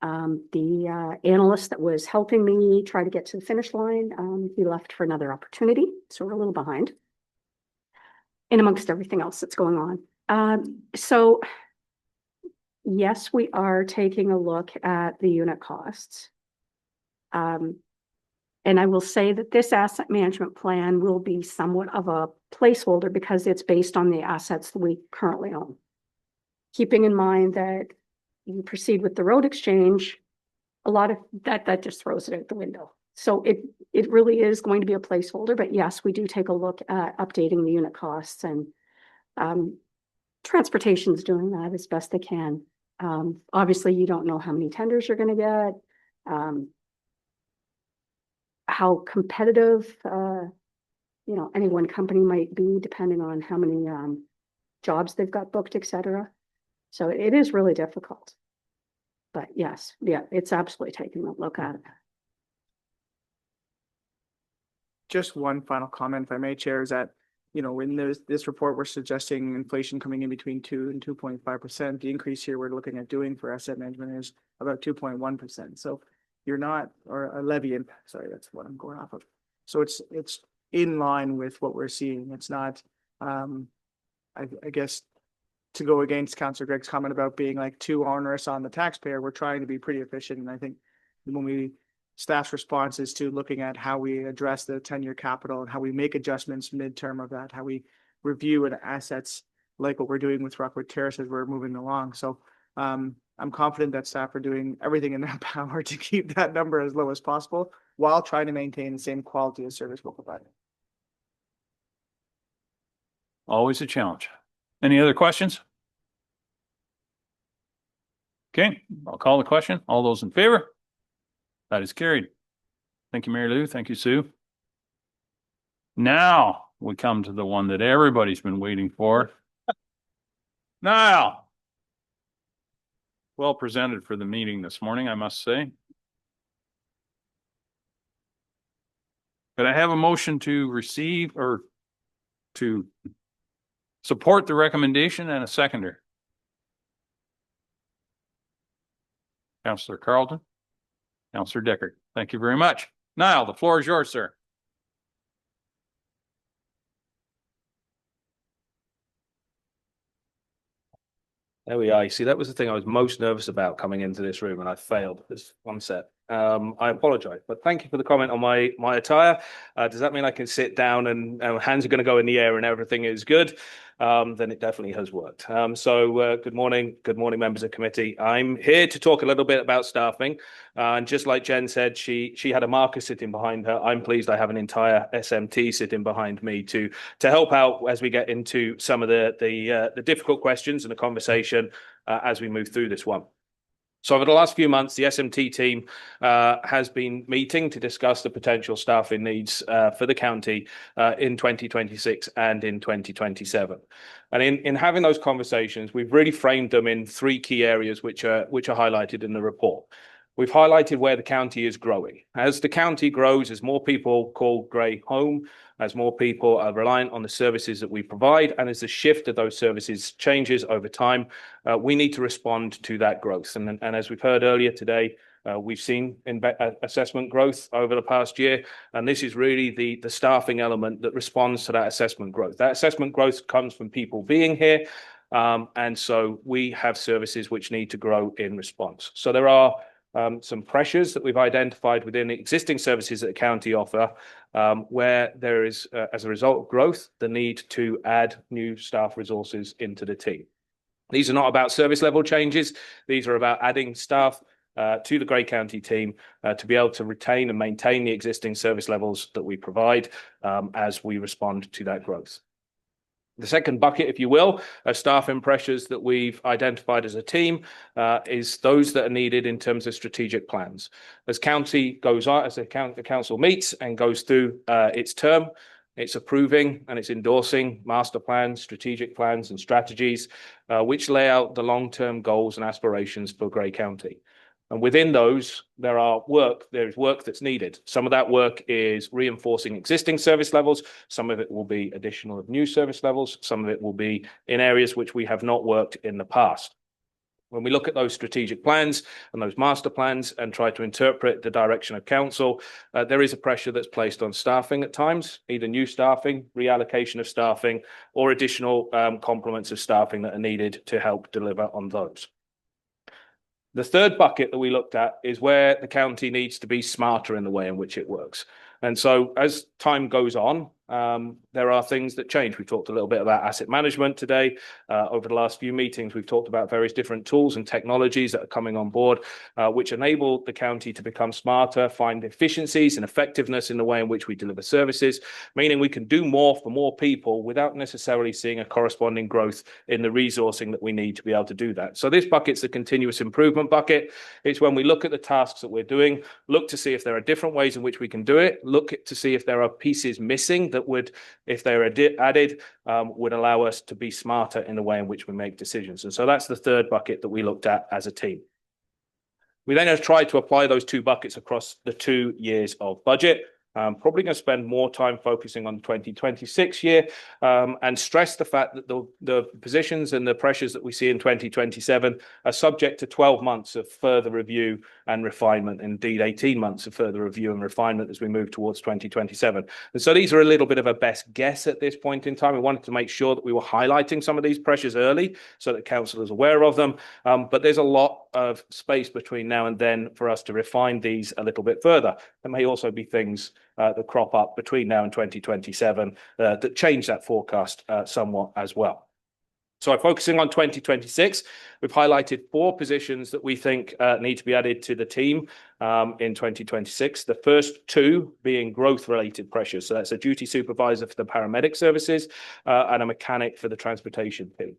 The analyst that was helping me try to get to the finish line, he left for another opportunity. So we're a little behind. And amongst everything else that's going on. So yes, we are taking a look at the unit costs. And I will say that this asset management plan will be somewhat of a placeholder because it's based on the assets that we currently own. Keeping in mind that you proceed with the road exchange, a lot of that just throws it out the window. So it really is going to be a placeholder, but yes, we do take a look at updating the unit costs, and transportation's doing that as best they can. Obviously you don't know how many tenders you're going to get, how competitive, any one company might be depending on how many jobs they've got booked, etc. So it is really difficult. But yes, yeah, it's absolutely taking a look at it. Just one final comment, if I may, Chair, is that, in this report, we're suggesting inflation coming in between 2 and 2.5%. The increase here we're looking at doing for asset management is about 2.1%. So you're not, or a levy impact, sorry, that's what I'm going off of. So it's in line with what we're seeing. It's not, I guess, to go against Councillor Gregg's comment about being like too onerous on the taxpayer, we're trying to be pretty efficient. And I think when staff's response is to looking at how we address the 10-year capital and how we make adjustments midterm of that, how we review an assets like what we're doing with Rockwood Terrace as we're moving along. So I'm confident that staff are doing everything in their power to keep that number as low as possible while trying to maintain the same quality of service we're providing. Always a challenge. Any other questions? Okay, I'll call the question. All those in favor? That is carried. Thank you, Mary Lou. Thank you, Sue. Now we come to the one that everybody's been waiting for. Now, well presented for the meeting this morning, I must say. Could I have a motion to receive or to support the recommendation and a seconder? Councillor Carleton, Councillor Deckard, thank you very much. Niall, the floor is yours, sir. There we are. You see, that was the thing I was most nervous about coming into this room, and I failed this one set. I apologize, but thank you for the comment on my attire. Does that mean I can sit down and hands are going to go in the air and everything is good? Then it definitely has worked. Good morning, members of committee. I'm here to talk a little bit about staffing. And just like Jen said, she had a marker sitting behind her. I'm pleased I have an entire SMT sitting behind me to help out as we get into some of the difficult questions and the conversation as we move through this one. So over the last few months, the SMT team has been meeting to discuss the potential staffing needs for the county in 2026 and in 2027. And in having those conversations, we've really framed them in three key areas which are highlighted in the report. We've highlighted where the county is growing. As the county grows, as more people call Grey home, as more people are reliant on the services that we provide, and as the shift of those services changes over time, we need to respond to that growth. And as we've heard earlier today, we've seen assessment growth over the past year, and this is really the staffing element that responds to that assessment growth. That assessment growth comes from people being here, and so we have services which need to grow in response. So there are some pressures that we've identified within existing services that the county offer, where there is, as a result of growth, the need to add new staff resources into the team. These are not about service level changes. These are about adding staff to the Grey County team to be able to retain and maintain the existing service levels that we provide as we respond to that growth. The second bucket, if you will, of staffing pressures that we've identified as a team is those that are needed in terms of strategic plans. As county goes on, as the council meets and goes through its term, it's approving and it's endorsing master plans, strategic plans and strategies which lay out the long-term goals and aspirations for Grey County. And within those, there's work that's needed. Some of that work is reinforcing existing service levels. Some of it will be additional of new service levels. Some of it will be in areas which we have not worked in the past. When we look at those strategic plans and those master plans and try to interpret the direction of council, there is a pressure that's placed on staffing at times, either new staffing, reallocation of staffing, or additional complements of staffing that are needed to help deliver on those. The third bucket that we looked at is where the county needs to be smarter in the way in which it works. And so as time goes on, there are things that change. We've talked a little bit about asset management today. Over the last few meetings, we've talked about various different tools and technologies that are coming on board, which enable the county to become smarter, find efficiencies and effectiveness in the way in which we deliver services, meaning we can do more for more people without necessarily seeing a corresponding growth in the resourcing that we need to be able to do that. So this bucket's the continuous improvement bucket. It's when we look at the tasks that we're doing, look to see if there are different ways in which we can do it, look to see if there are pieces missing that would, if they were added, would allow us to be smarter in the way in which we make decisions. And so that's the third bucket that we looked at as a team. We then have tried to apply those two buckets across the 2 years of budget. Probably going to spend more time focusing on the 2026 year and stress the fact that the positions and the pressures that we see in 2027 are subject to 12 months of further review and refinement, indeed 18 months of further review and refinement as we move towards 2027. And so these are a little bit of a best guess at this point in time. We wanted to make sure that we were highlighting some of these pressures early so that council is aware of them. But there's a lot of space between now and then for us to refine these a little bit further. There may also be things that crop up between now and 2027 that change that forecast somewhat as well. So focusing on 2026, we've highlighted 4 positions that we think need to be added to the team in 2026. The first 2 being growth-related pressures. So that's a duty supervisor for the paramedic services and a mechanic for the transportation team.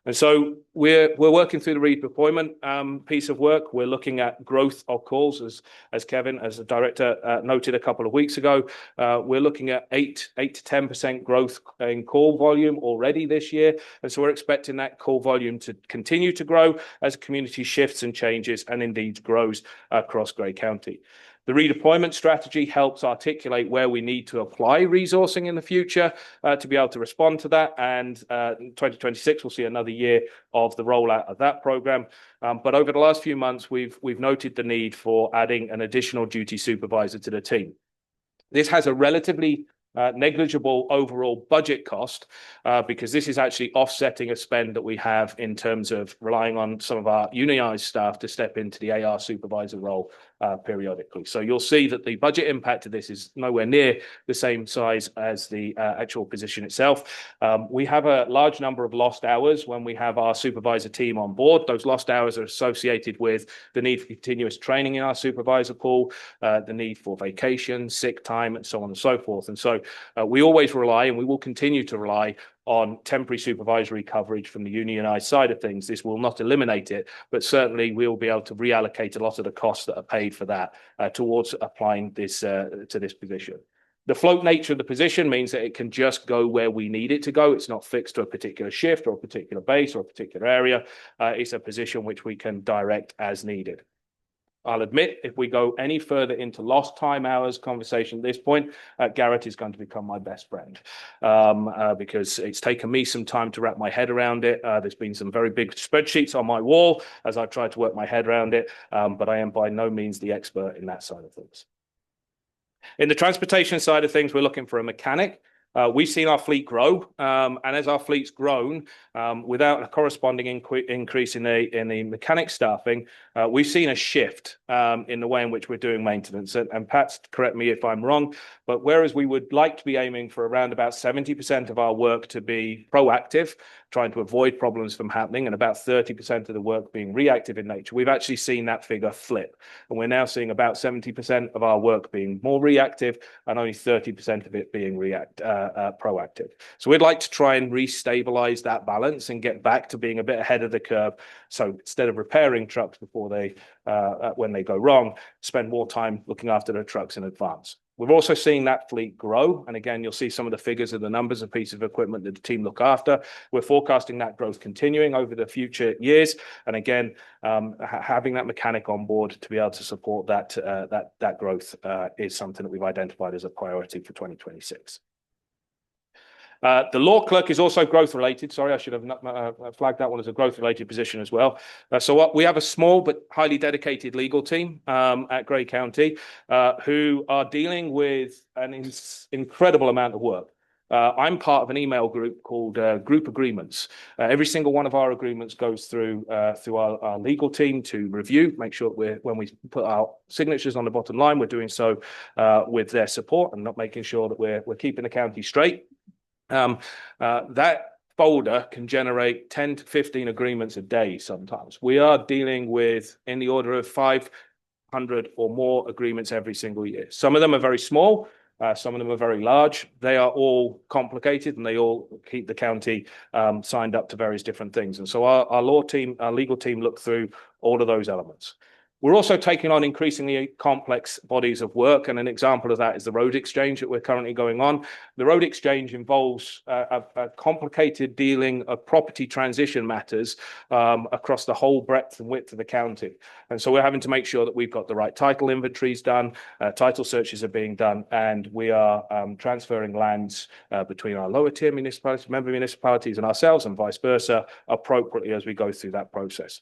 And so we're working through the redeployment piece of work. We're looking at growth of calls, as Kevin, as the director, noted a couple of weeks ago. We're looking at 8 to 10% growth in call volume already this year. And so we're expecting that call volume to continue to grow as community shifts and changes and indeed grows across Grey County. The redeployment strategy helps articulate where we need to apply resourcing in the future to be able to respond to that. And 2026 will see another year of the rollout of that program. But over the last few months, we've noted the need for adding an additional duty supervisor to the team. This has a relatively negligible overall budget cost because this is actually offsetting a spend that we have in terms of relying on some of our unionized staff to step into the AR supervisor role periodically. So you'll see that the budget impact of this is nowhere near the same size as the actual position itself. We have a large number of lost hours when we have our supervisor team on board. Those lost hours are associated with the need for continuous training in our supervisor pool, the need for vacation, sick time, and so on and so forth. And so we always rely, and we will continue to rely on temporary supervisory coverage from the unionized side of things. This will not eliminate it, but certainly we'll be able to reallocate a lot of the costs that are paid for that towards applying this to this position. The float nature of the position means that it can just go where we need it to go. It's not fixed to a particular shift or a particular base or a particular area. It's a position which we can direct as needed. I'll admit, if we go any further into lost time hours conversation at this point, Garrett is going to become my best friend because it's taken me some time to wrap my head around it. There's been some very big spreadsheets on my wall as I've tried to work my head around it, but I am by no means the expert in that side of things. In the transportation side of things, we're looking for a mechanic. We've seen our fleet grow, and as our fleet's grown, without a corresponding increase in the mechanic staffing, we've seen a shift in the way in which we're doing maintenance. And Pat, correct me if I'm wrong, but whereas we would like to be aiming for around about 70% of our work to be proactive, trying to avoid problems from happening, and about 30% of the work being reactive in nature, we've actually seen that figure flip. And we're now seeing about 70% of our work being more reactive and only 30% of it being proactive. So we'd like to try and restabilize that balance and get back to being a bit ahead of the curve. So instead of repairing trucks before they, when they go wrong, spend more time looking after the trucks in advance. We're also seeing that fleet grow. And again, you'll see some of the figures of the numbers of pieces of equipment that the team look after. We're forecasting that growth continuing over the future years. And again, having that mechanic on board to be able to support that growth is something that we've identified as a priority for 2026. The law clerk is also growth related. Sorry, I should have flagged that one as a growth related position as well. We have a small but highly dedicated legal team at Grey County who are dealing with an incredible amount of work. I'm part of an email group called Group Agreements. Every single one of our agreements goes through our legal team to review, make sure when we put our signatures on the bottom line, we're doing so with their support and not making sure that we're keeping the county straight. That folder can generate 10 to 15 agreements a day sometimes. We are dealing with in the order of 500 or more agreements every single year. Some of them are very small, some of them are very large. They are all complicated and they all keep the county signed up to various different things. And so our legal team look through all of those elements. We're also taking on increasingly complex bodies of work, and an example of that is the road exchange that we're currently going on. The road exchange involves a complicated dealing of property transition matters across the whole breadth and width of the county. And so we're having to make sure that we've got the right title inventories done, title searches are being done, and we are transferring lands between our lower tier municipalities, member municipalities, and ourselves, and vice versa, appropriately as we go through that process.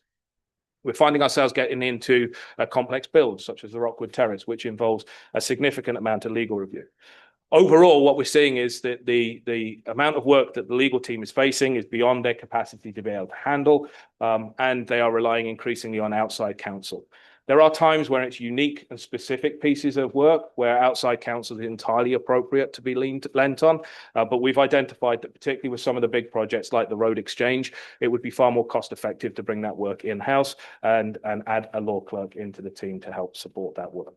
We're finding ourselves getting into complex builds, such as the Rockwood Terrace, which involves a significant amount of legal review. Overall, what we're seeing is that the amount of work that the legal team is facing is beyond their capacity to be able to handle, and they are relying increasingly on outside counsel. There are times where it's unique and specific pieces of work where outside counsel is entirely appropriate to be lent on. But we've identified that particularly with some of the big projects like the road exchange, it would be far more cost effective to bring that work in-house and add a law clerk into the team to help support that work.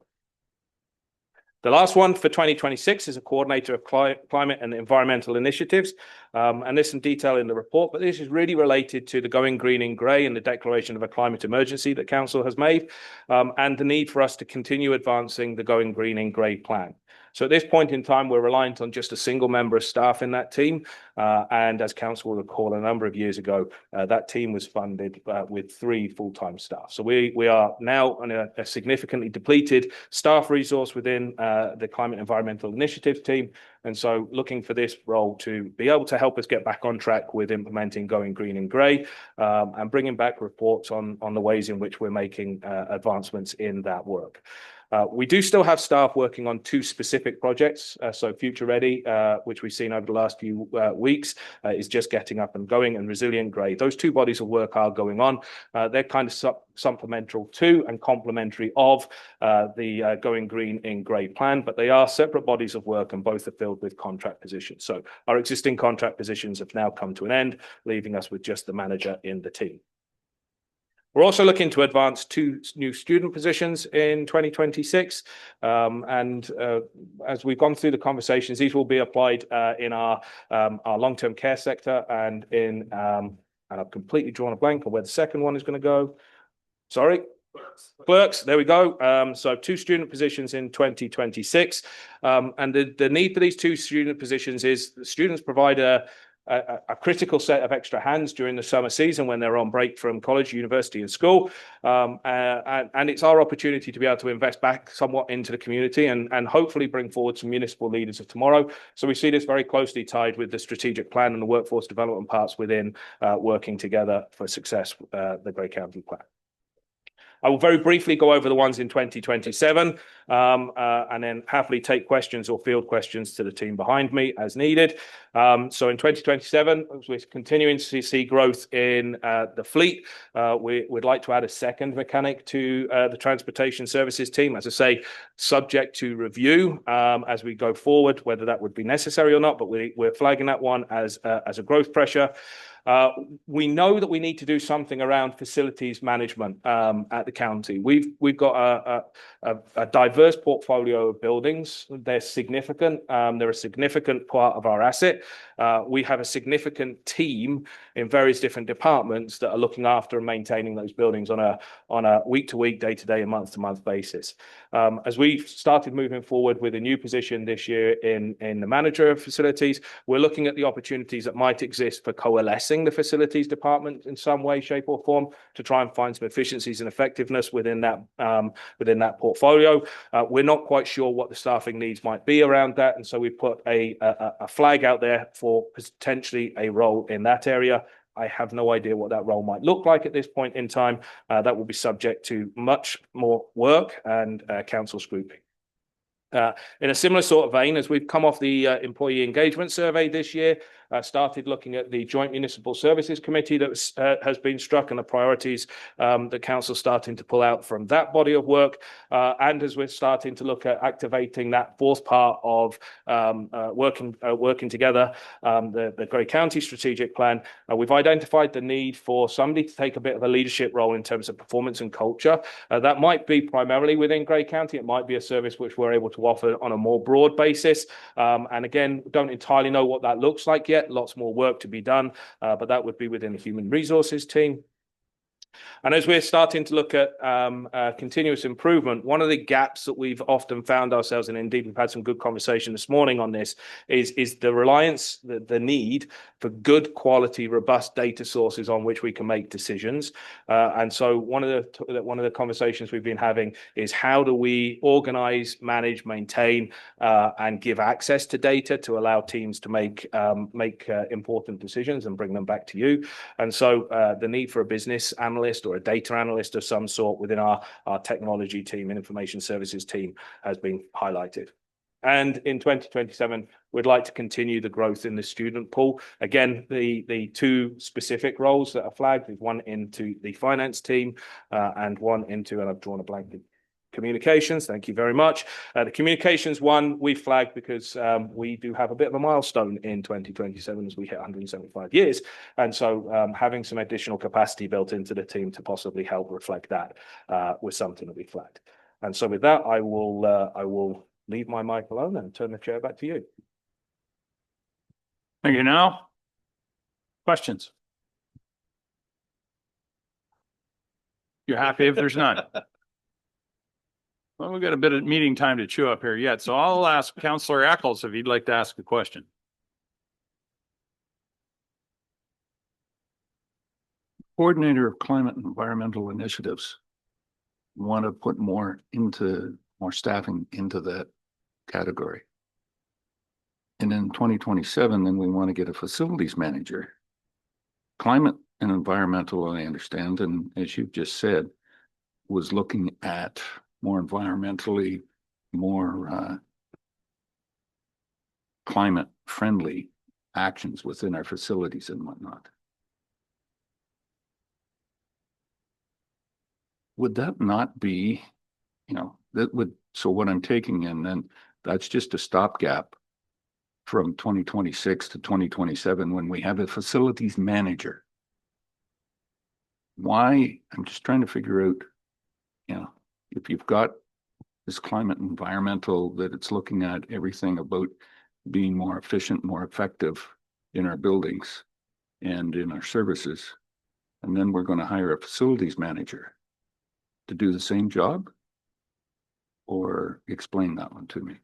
The last one for 2026 is a coordinator of climate and environmental initiatives. And there's some detail in the report, but this is really related to the Going Green in Grey and the declaration of a climate emergency that Council has made, and the need for us to continue advancing the Going Green in Grey plan. So at this point in time, we're reliant on just a single member of staff in that team. And as Council will recall, a number of years ago, that team was funded with 3 full-time staff. So we are now on a significantly depleted staff resource within the Climate Environmental Initiatives team. And so looking for this role to be able to help us get back on track with implementing Going Green in Grey and bringing back reports on the ways in which we're making advancements in that work. We do still have staff working on two specific projects. So Future Ready, which we've seen over the last few weeks, is just getting up and going, and Resilient Grey. Those two bodies of work are going on. They're kind of supplemental to and complementary of the Going Green in Grey plan, but they are separate bodies of work, and both are filled with contract positions. So our existing contract positions have now come to an end, leaving us with just the manager in the team. We're also looking to advance 2 new student positions in 2026. As we've gone through the conversations, these will be applied in our long-term care sector and in, and I've completely drawn a blank on where the second one is going to go. Sorry. Clerks, there we go. So 2 student positions in 2026. And the need for these 2 student positions is the students provide a critical set of extra hands during the summer season when they're on break from college, university, and school. And it's our opportunity to be able to invest back somewhat into the community and hopefully bring forward some municipal leaders of tomorrow. So we see this very closely tied with the strategic plan and the workforce development parts within working together for success, the Grey County Plan. I will very briefly go over the ones in 2027 and then happily take questions or field questions to the team behind me as needed. So in 2027, we're continuing to see growth in the fleet. We'd like to add a second mechanic to the transportation services team, as I say, subject to review as we go forward, whether that would be necessary or not, but we're flagging that one as a growth pressure. We know that we need to do something around facilities management at the county. We've got a diverse portfolio of buildings. They're significant. They're a significant part of our asset. We have a significant team in various different departments that are looking after and maintaining those buildings on a week-to-week, day-to-day, and month-to-month basis. As we started moving forward with a new position this year in the manager of facilities, we're looking at the opportunities that might exist for coalescing the facilities department in some way, shape, or form to try and find some efficiencies and effectiveness within that portfolio. We're not quite sure what the staffing needs might be around that, and so we put a flag out there for potentially a role in that area. I have no idea what that role might look like at this point in time. That will be subject to much more work and council scrutiny. In a similar sort of vein, as we've come off the employee engagement survey this year, started looking at the Joint Municipal Services Committee that has been struck and the priorities that council's starting to pull out from that body of work. And as we're starting to look at activating that fourth part of working together, the Grey County Strategic Plan, we've identified the need for somebody to take a bit of a leadership role in terms of performance and culture. That might be primarily within Grey County. It might be a service which we're able to offer on a more broad basis. And again, don't entirely know what that looks like yet. Lots more work to be done, but that would be within the human resources team. And as we're starting to look at continuous improvement, one of the gaps that we've often found ourselves in, indeed we've had some good conversation this morning on this, is the reliance, the need for good quality, robust data sources on which we can make decisions. And so one of the conversations we've been having is how do we organize, manage, maintain, and give access to data to allow teams to make important decisions and bring them back to you. And so the need for a business analyst or a data analyst of some sort within our technology team and information services team has been highlighted. And in 2027, we'd like to continue the growth in the student pool. Again, the 2 specific roles that are flagged is one into the finance team and one into, and I've drawn a blank, communications. Thank you very much. The communications one we flagged because we do have a bit of a milestone in 2027 as we hit 175 years. And so having some additional capacity built into the team to possibly help reflect that was something that we flagged. And so with that, I will leave my mic alone and turn the chair back to you. Thank you. Now, questions? You're happy if there's none? Well, we've got a bit of meeting time to chew up here yet, so I'll ask Councillor Eccles if he'd like to ask a question. Coordinator of Climate and Environmental Initiatives want to put more staffing into that category. And in 2027, then we want to get a facilities manager. Climate and environmental, I understand, and as you've just said, was looking at more environmentally, more climate friendly actions within our facilities and whatnot. Would that not be, that would, so what I'm taking in then, that's just a stopgap from 2026 to 2027 when we have a facilities manager. Why? I'm just trying to figure out, if you've got this climate environmental that it's looking at everything about being more efficient, more effective in our buildings and in our services. And then we're going to hire a facilities manager to do the same job? Or explain that one to me.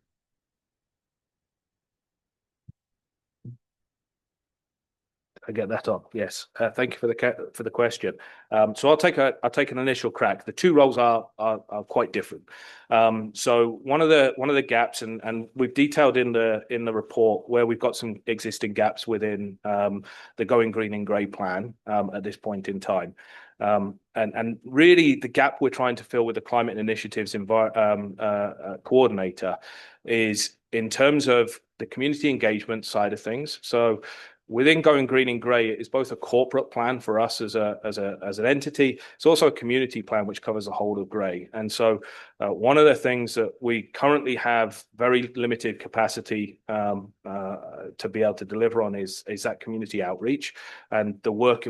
I get that on. Yes. Thank you for the question. So I'll take an initial crack. The two roles are quite different. So one of the gaps, and we've detailed in the report where we've got some existing gaps within the Going Green and Grey plan at this point in time. And really the gap we're trying to fill with the climate initiatives coordinator is in terms of the community engagement side of things. So within Going Green and Grey, it is both a corporate plan for us as an entity. It's also a community plan which covers the whole of Grey. And so one of the things that we currently have very limited capacity to be able to deliver on is that community outreach and the work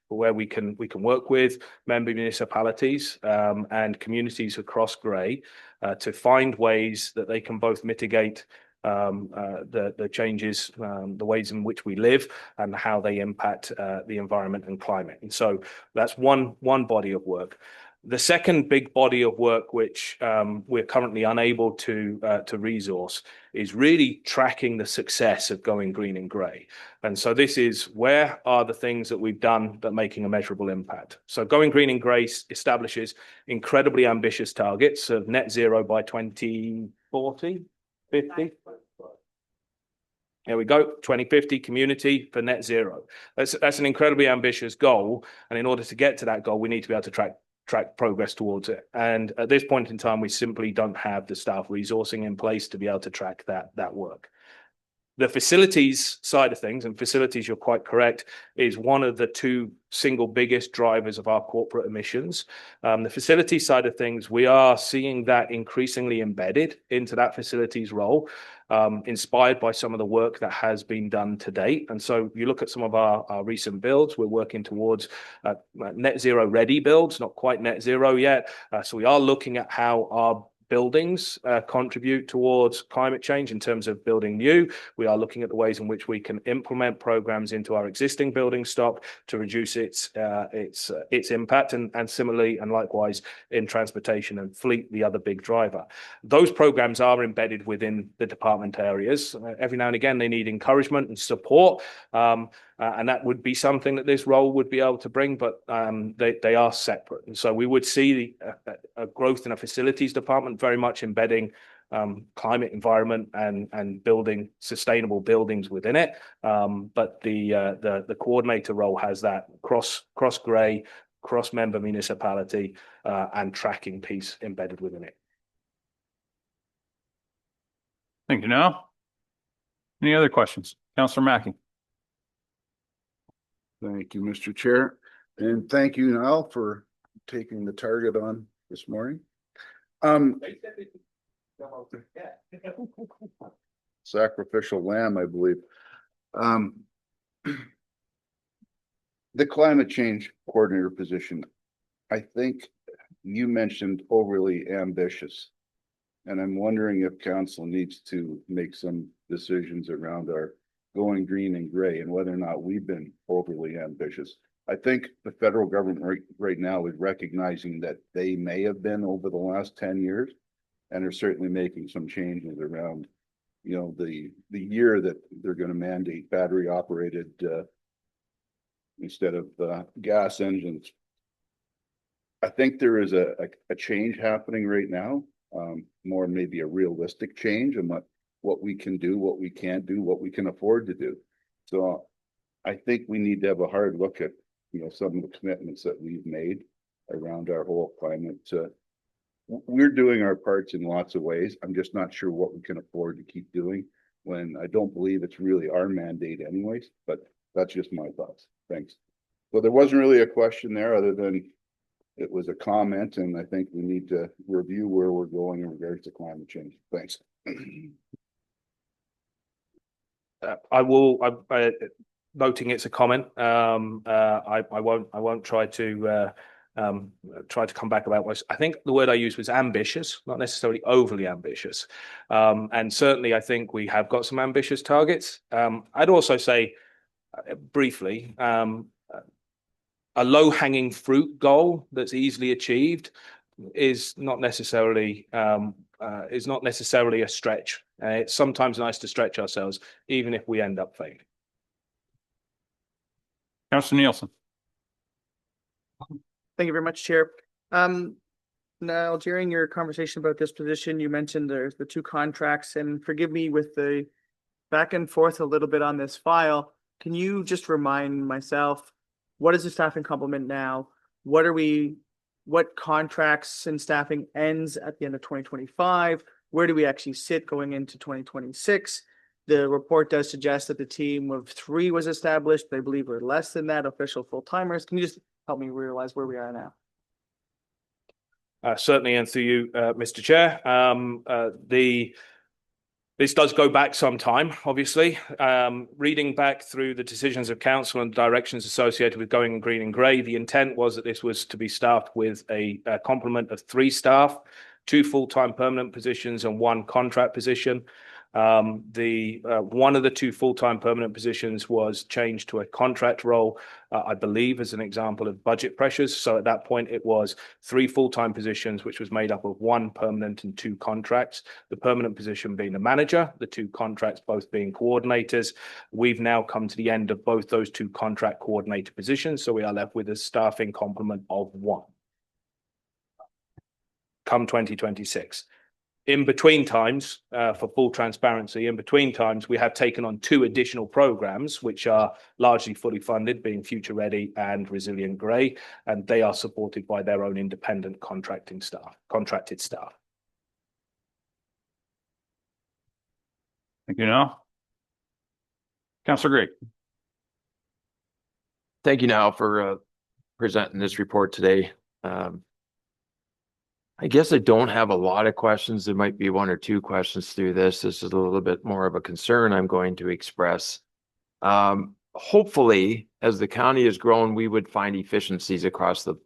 where we can work with member municipalities and communities across Grey to find ways that they can both mitigate the changes, the ways in which we live and how they impact the environment and climate. And so that's one body of work. The second big body of work, which we're currently unable to resource, is really tracking the success of Going Green and Grey. And so this is where are the things that we've done that are making a measurable impact. So Going Green and Grey establishes incredibly ambitious targets of net zero by 2040. 50. There we go. 2050 community for net zero. That's an incredibly ambitious goal. And in order to get to that goal, we need to be able to track progress towards it. And at this point in time, we simply don't have the staff resourcing in place to be able to track that work. The facilities side of things, and facilities, you're quite correct, is one of the two single biggest drivers of our corporate emissions. The facility side of things, we are seeing that increasingly embedded into that facilities role, inspired by some of the work that has been done to date. And so you look at some of our recent builds, we're working towards net zero ready builds, not quite net zero yet. So we are looking at how our buildings contribute towards climate change in terms of building new. We are looking at the ways in which we can implement programs into our existing building stock to reduce its impact, and similarly and likewise in transportation and fleet, the other big driver. Those programs are embedded within the department areas. Every now and again, they need encouragement and support. And that would be something that this role would be able to bring, but they are separate. And so we would see a growth in a facilities department very much embedding climate, environment, and building sustainable buildings within it. But the coordinator role has that cross Grey, cross member municipality, and tracking piece embedded within it. Thank you. Now, any other questions? Councillor Mackey. Thank you, Mr. Chair. And thank you, Niall, for taking the target on this morning. Sacrificial lamb, I believe. The climate change coordinator position, I think you mentioned overly ambitious. And I'm wondering if council needs to make some decisions around our Going Green and Grey and whether or not we've been overly ambitious. I think the federal government right now is recognizing that they may have been over the last 10 years and are certainly making some changes around, the year that they're going to mandate battery operated instead of gas engines. I think there is a change happening right now, more maybe a realistic change in what we can do, what we can't do, what we can afford to do. So I think we need to have a hard look at, some of the commitments that we've made around our whole climate we're doing our parts in lots of ways. I'm just not sure what we can afford to keep doing when I don't believe it's really our mandate anyways, but that's just my thoughts. Thanks. Well, there wasn't really a question there other than it was a comment, and I think we need to review where we're going in regards to climate change. Thanks. Noting it's a comment. I won't try to come back about what I think the word I used was ambitious, not necessarily overly ambitious. And certainly I think we have got some ambitious targets. I'd also say briefly, a low-hanging fruit goal that's easily achieved is not necessarily a stretch. It's sometimes nice to stretch ourselves, even if we end up failing. Councillor Nielsen. Thank you very much, Chair. Now, during your conversation about this position, you mentioned there's the two contracts, and forgive me with the back and forth a little bit on this file. Can you just remind myself, what is the staffing complement now? What contracts and staffing ends at the end of 2025? Where do we actually sit going into 2026? The report does suggest that the team of 3 was established, but I believe we're less than that, official full-timers. Can you just help me realize where we are now? Certainly, and through you, Mr. Chair. This does go back some time, obviously. Reading back through the decisions of council and directions associated with going green and grey, the intent was that this was to be staffed with a complement of 3 staff, 2 full-time permanent positions and 1 contract position. One of the 2 full-time permanent positions was changed to a contract role, I believe, as an example of budget pressures. So at that point, it was 3 full-time positions, which was made up of 1 permanent and 2 contracts. The permanent position being the manager, the 2 contracts both being coordinators. We've now come to the end of both those 2 contract coordinator positions, so we are left with a staffing complement of 1. Come 2026. In between times, for full transparency, in between times, we have taken on 2 additional programs, which are largely fully funded, being Future Ready and Resilient Grey, and they are supported by their own independent contracted staff. Thank you now. Councillor Gray. Thank you now for presenting this report today. I guess I don't have a lot of questions. There might be 1 or 2 questions through this. This is a little bit more of a concern I'm going to express. Hopefully, as the county has grown, we would find efficiencies across the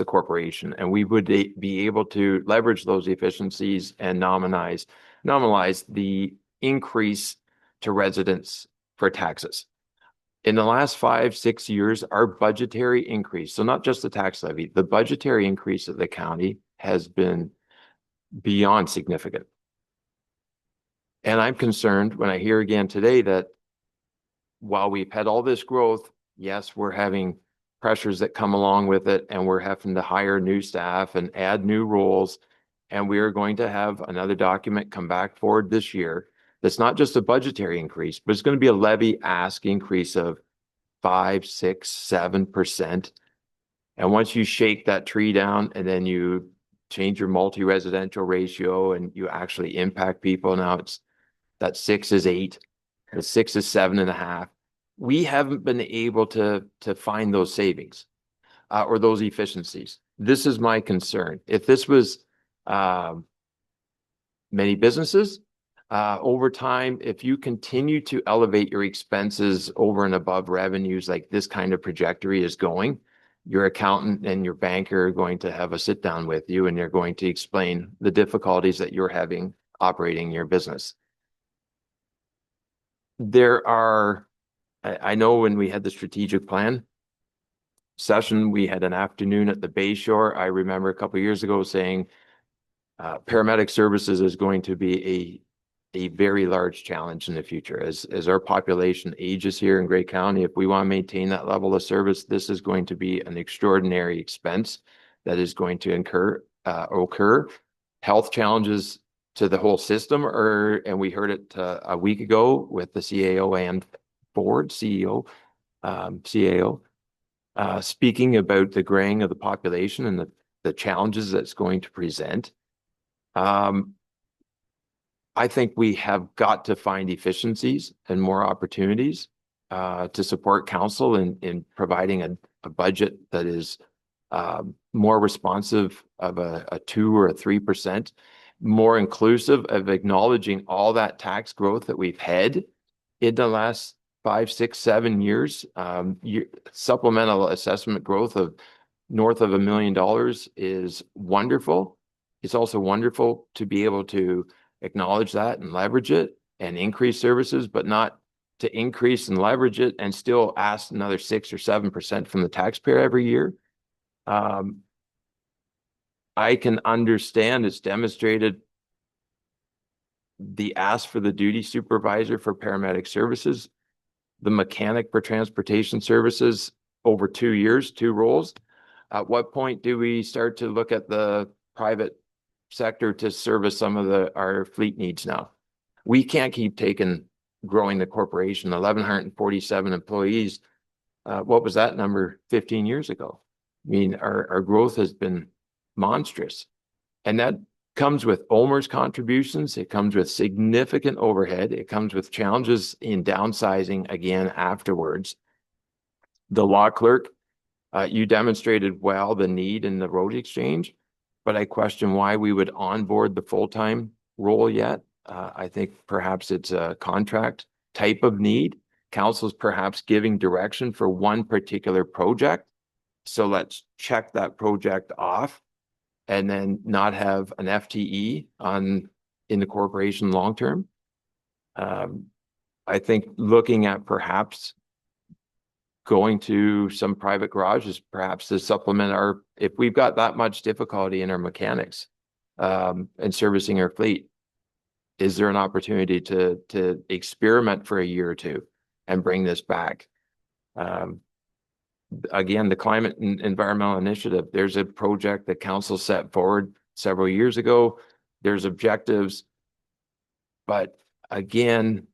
corporation, and we would be able to leverage those efficiencies and normalize the increase to residents for taxes. In the last 5-6 years, our budgetary increase, so not just the tax levy, the budgetary increase of the county has been beyond significant. And I'm concerned when I hear again today that while we've had all this growth, yes, we're having pressures that come along with it, and we're having to hire new staff and add new roles. And we are going to have another document come back forward this year. That's not just a budgetary increase, but it's going to be a levy ask increase of 5, 6, 7%. And once you shake that tree down and then you change your multi-residential ratio and you actually impact people, now it's that 6 is 8, the 6 is 7.5. We haven't been able to find those savings or those efficiencies. This is my concern. If this was many businesses, over time, if you continue to elevate your expenses over and above revenues like this kind of trajectory is going, your accountant and your banker are going to have a sit down with you, and they're going to explain the difficulties that you're having operating your business. I know when we had the strategic plan session, we had an afternoon at the Bay Shore. I remember a couple of years ago saying paramedic services is going to be a very large challenge in the future. As our population ages here in Grey County, if we want to maintain that level of service, this is going to be an extraordinary expense that is going to occur. Health challenges to the whole system and we heard it a week ago with the CAO and board, CAO, speaking about the graying of the population and the challenges that's going to present. I think we have got to find efficiencies and more opportunities to support council in providing a budget that is more responsive of a 2 or a 3%, more inclusive of acknowledging all that tax growth that we've had in the last 5, 6, 7 years. Supplemental assessment growth of north of $1 million is wonderful. It's also wonderful to be able to acknowledge that and leverage it and increase services, but not to increase and leverage it and still ask another 6 or 7% from the taxpayer every year. I can understand, it's demonstrated, the ask for the duty supervisor for paramedic services, the mechanic for transportation services over 2 years, 2 roles. At what point do we start to look at the private sector to service some of our fleet needs now? We can't keep growing the corporation, 1,147 employees. What was that number 15 years ago? I mean, our growth has been monstrous, and that comes with OMERS contributions. It comes with significant overhead. It comes with challenges in downsizing again afterwards. The law clerk, you demonstrated well the need in the road exchange, but I question why we would onboard the full-time role yet. I think perhaps it's a contract type of need. Council's perhaps giving direction for one particular project. So let's check that project off and then not have an FTE in the corporation long-term. I think looking at perhaps going to some private garages, perhaps to supplement if we've got that much difficulty in our mechanics and servicing our fleet, is there an opportunity to experiment for a year or 2 and bring this back? Again, the Climate and Environmental Initiative, there's a project that council set forward several years ago. There's objectives, but again,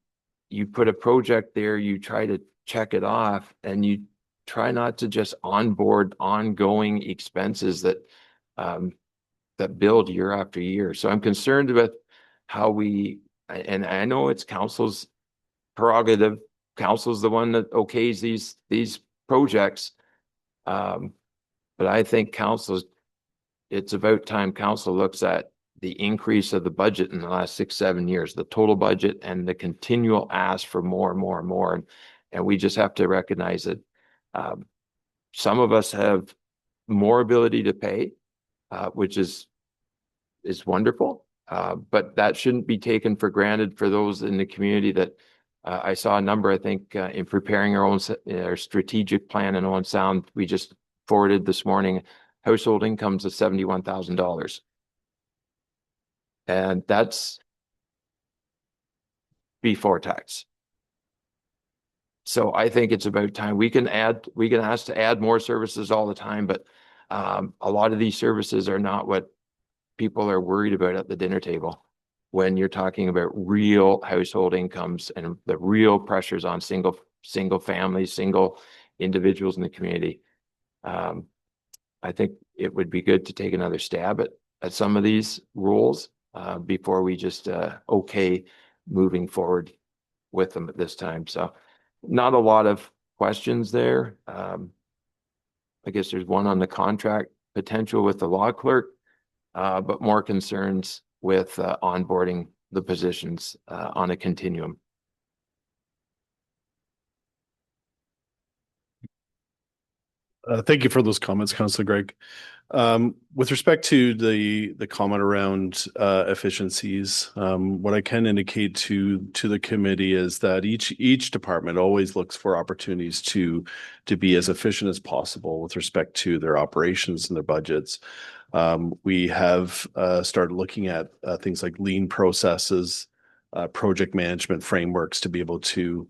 you put a project there, you try to check it off, and you try not to just onboard ongoing expenses that build year after year. So I'm concerned with how and I know it's council's prerogative. Council's the one that okays these projects. But I think it's about time council looks at the increase of the budget in the last 6, 7 years, the total budget and the continual ask for more and more and more. And we just have to recognize that some of us have more ability to pay, which is wonderful. But that shouldn't be taken for granted for those in the community that I saw a number, I think, in preparing our strategic plan in Owen Sound, we just forwarded this morning, household incomes of $71,000. And that's before tax. So I think it's about time. We can ask to add more services all the time, but a lot of these services are not what people are worried about at the dinner table when you're talking about real household incomes and the real pressures on single families, single individuals in the community. I think it would be good to take another stab at some of these rules before we just okay moving forward with them at this time. So not a lot of questions there. I guess there's one on the contract potential with the law clerk, but more concerns with onboarding the positions on a continuum. Thank you for those comments, Councillor Greg. With respect to the comment around efficiencies, what I can indicate to the committee is that each department always looks for opportunities to be as efficient as possible with respect to their operations and their budgets. We have started looking at things like lean processes, project management frameworks to be able to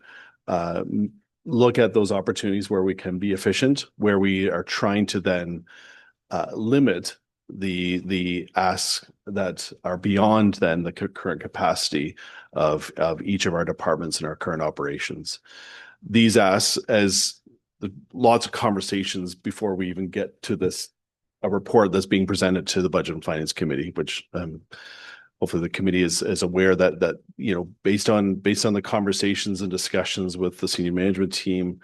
look at those opportunities where we can be efficient, where we are trying to then limit the asks that are beyond then the current capacity of each of our departments in our current operations. These asks, as lots of conversations before we even get to this a report that's being presented to the Budget and Finance Committee, which hopefully the committee is aware that you know, based on the conversations and discussions with the senior management team,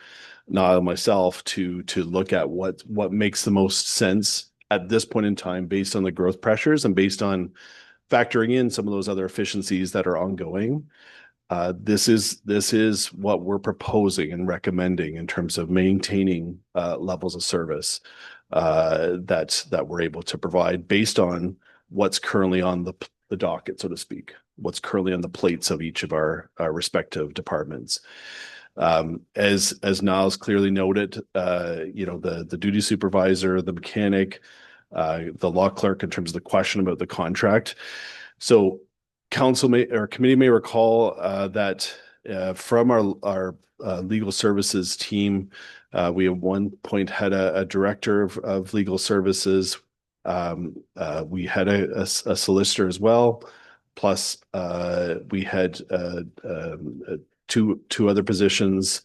Niall and myself, to look at what makes the most sense at this point in time based on the growth pressures and based on factoring in some of those other efficiencies that are ongoing. This is what we're proposing and recommending in terms of maintaining levels of service that we're able to provide based on what's currently on the docket, so to speak, what's currently on the plates of each of our respective departments. As Niall's clearly noted, you know, the duty supervisor, the mechanic, the law clerk, in terms of the question about the contract. So committee may recall that from our legal services team, we at one point had a director of legal services. We had a solicitor as well. Plus, we had two other positions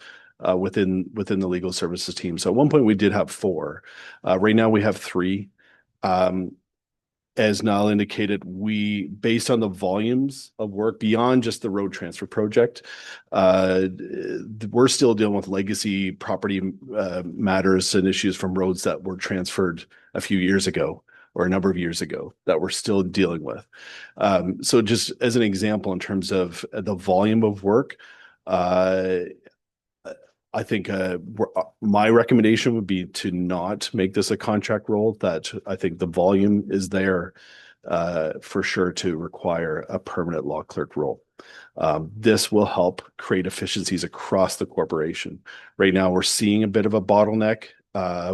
within the legal services team. So at one point we did have 4. Right now we have 3. As Niall indicated, based on the volumes of work beyond just the road transfer project, we're still dealing with legacy property matters and issues from roads that were transferred a few years ago or a number of years ago that we're still dealing with. So just as an example, in terms of the volume of work, I think my recommendation would be to not make this a contract role. That I think the volume is there for sure to require a permanent law clerk role. This will help create efficiencies across the corporation. Right now, we're seeing a bit of a bottleneck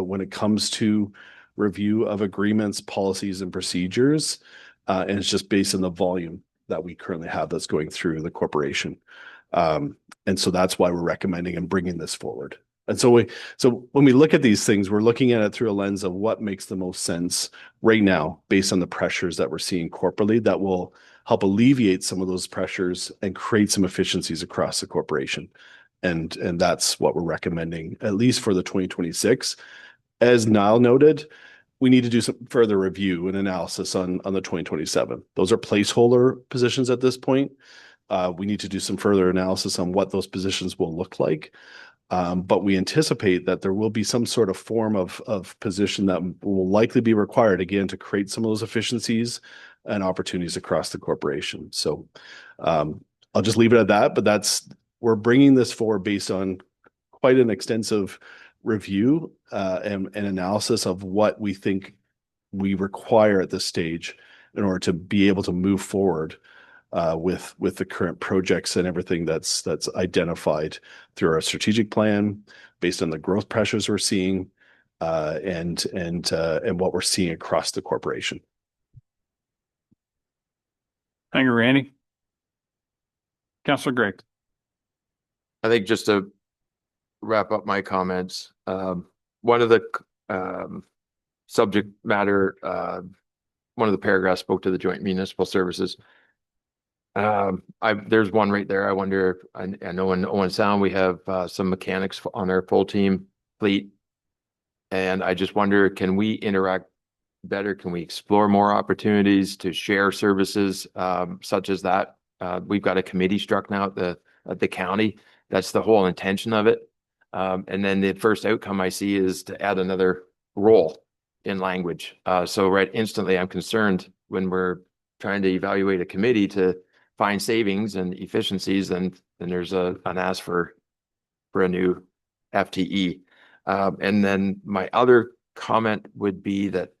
when it comes to review of agreements, policies, and procedures, and it's just based on the volume that we currently have that's going through the corporation. And so that's why we're recommending and bringing this forward. And so when we look at these things, we're looking at it through a lens of what makes the most sense right now, based on the pressures that we're seeing corporately, that will help alleviate some of those pressures and create some efficiencies across the corporation. And that's what we're recommending, at least for the 2026. As Niall noted, we need to do some further review and analysis on the 2027. Those are placeholder positions at this point. We need to do some further analysis on what those positions will look like. But we anticipate that there will be some sort of form of position that will likely be required, again, to create some of those efficiencies and opportunities across the corporation. So I'll just leave it at that, but we're bringing this forward based on quite an extensive review and analysis of what we think we require at this stage in order to be able to move forward with the current projects and everything that's identified through our strategic plan, based on the growth pressures we're seeing, and what we're seeing across the corporation. Thank you, Randy. Councillor Gregg. I think just to wrap up my comments, one of the subject matter, one of the paragraphs spoke to the joint municipal services. There's one right there. I wonder, I know in Owen Sound we have some mechanics on our full team fleet, and I just wonder, can we interact better? Can we explore more opportunities to share services such as that? We've got a committee struck now at the county. That's the whole intention of it. And then the first outcome I see is to add another role in language. So right instantly, I'm concerned when we're trying to evaluate a committee to find savings and efficiencies, and there's an ask for a new FTE. And then my other comment would be that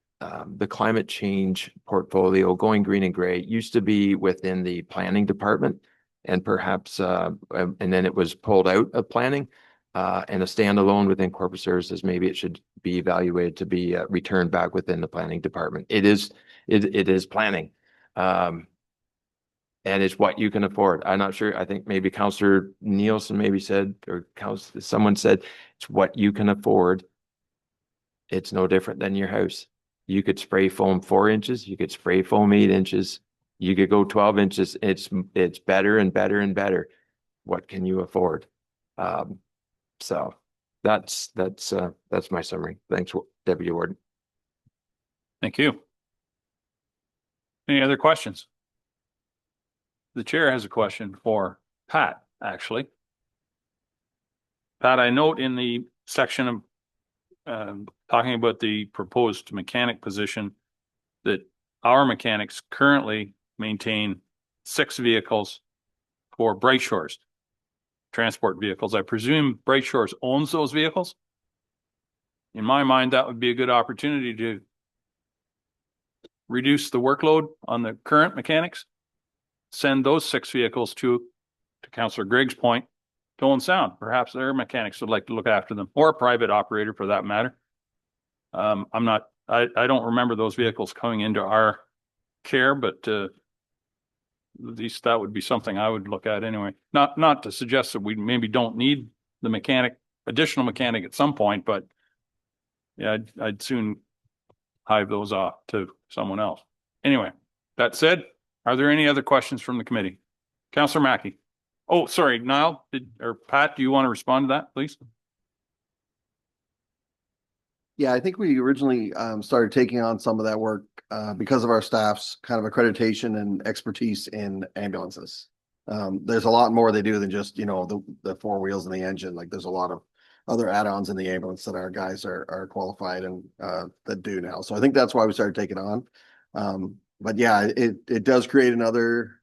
the climate change portfolio, going green and gray, used to be within the planning department, and perhaps and then it was pulled out of planning and a standalone within corporate services. Maybe it should be evaluated to be returned back within the planning department. It is planning. And it's what you can afford. I'm not sure. I think maybe Councillor Nielsen maybe said, or someone said, it's what you can afford. It's no different than your house. You could spray foam 4 inches. You could spray foam 8 inches. You could go 12 inches. It's better and better and better. What can you afford? So that's my summary. Thanks, Deputy Warden. Thank you. Any other questions? The chair has a question for Pat, actually. Pat, I note in the section of talking about the proposed mechanic position that our mechanics currently maintain 6 vehicles for Bright Shores transport vehicles. I presume Bright Shores owns those vehicles. In my mind, that would be a good opportunity to reduce the workload on the current mechanics. Send those 6 vehicles to Councillor Gregg's point, to Owen Sound. Perhaps their mechanics would like to look after them, or a private operator for that matter. I don't remember those vehicles coming into our care, but at least that would be something I would look at anyway. Not to suggest that we maybe don't need the additional mechanic at some point, but yeah, I'd soon hive those off to someone else. Anyway, that said, are there any other questions from the committee? Councillor Mackey. Oh, sorry, Niall, or Pat, do you want to respond to that, please? Yeah, I think we originally started taking on some of that work because of our staff's kind of accreditation and expertise in ambulances. There's a lot more they do than just, the 4 wheels and the engine. Like there's a lot of other add-ons in the ambulance that our guys are qualified and that do now. So I think that's why we started taking on. But yeah, it does create another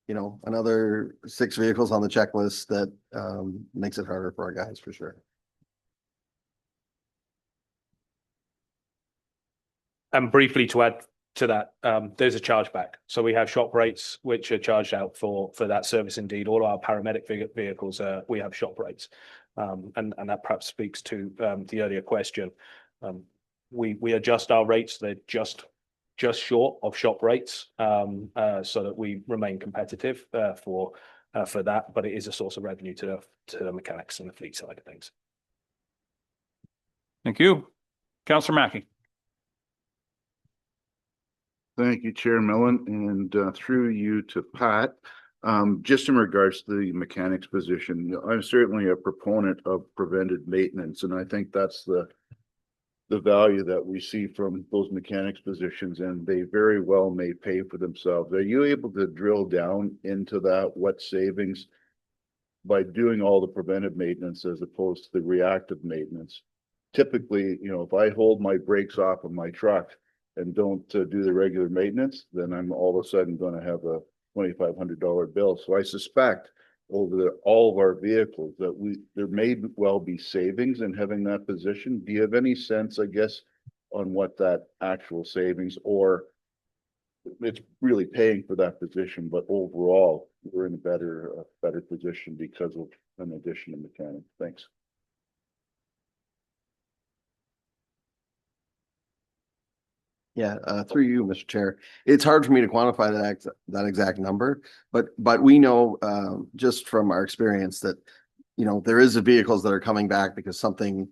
6 vehicles on the checklist that makes it harder for our guys for sure. And briefly to add to that, there's a chargeback. So we have shop rates which are charged out for that service. Indeed, all our paramedic vehicles, we have shop rates, and that perhaps speaks to the earlier question. We adjust our rates; they're just short of shop rates, so that we remain competitive for that. But it is a source of revenue to the mechanics and the fleet side of things. Thank you, Councillor Mackey. Thank you, Chair Millen, and through you to Pat. Just in regards to the mechanics position, I'm certainly a proponent of preventive maintenance, and I think that's the value that we see from those mechanics positions, and they very well may pay for themselves. Are you able to drill down into that? What savings by doing all the preventive maintenance as opposed to the reactive maintenance? Typically, if I hold my brakes off of my truck and don't do the regular maintenance, then I'm all of a sudden going to have a $2,500 bill. So I suspect over all of our vehicles that there may well be savings in having that position. Do you have any sense, I guess, on what that actual savings, or it's really paying for that position, but overall we're in a better position because of an addition of mechanic? Thanks. Yeah, through you, Mr. Chair. It's hard for me to quantify that exact number, but we know just from our experience that there is vehicles that are coming back because something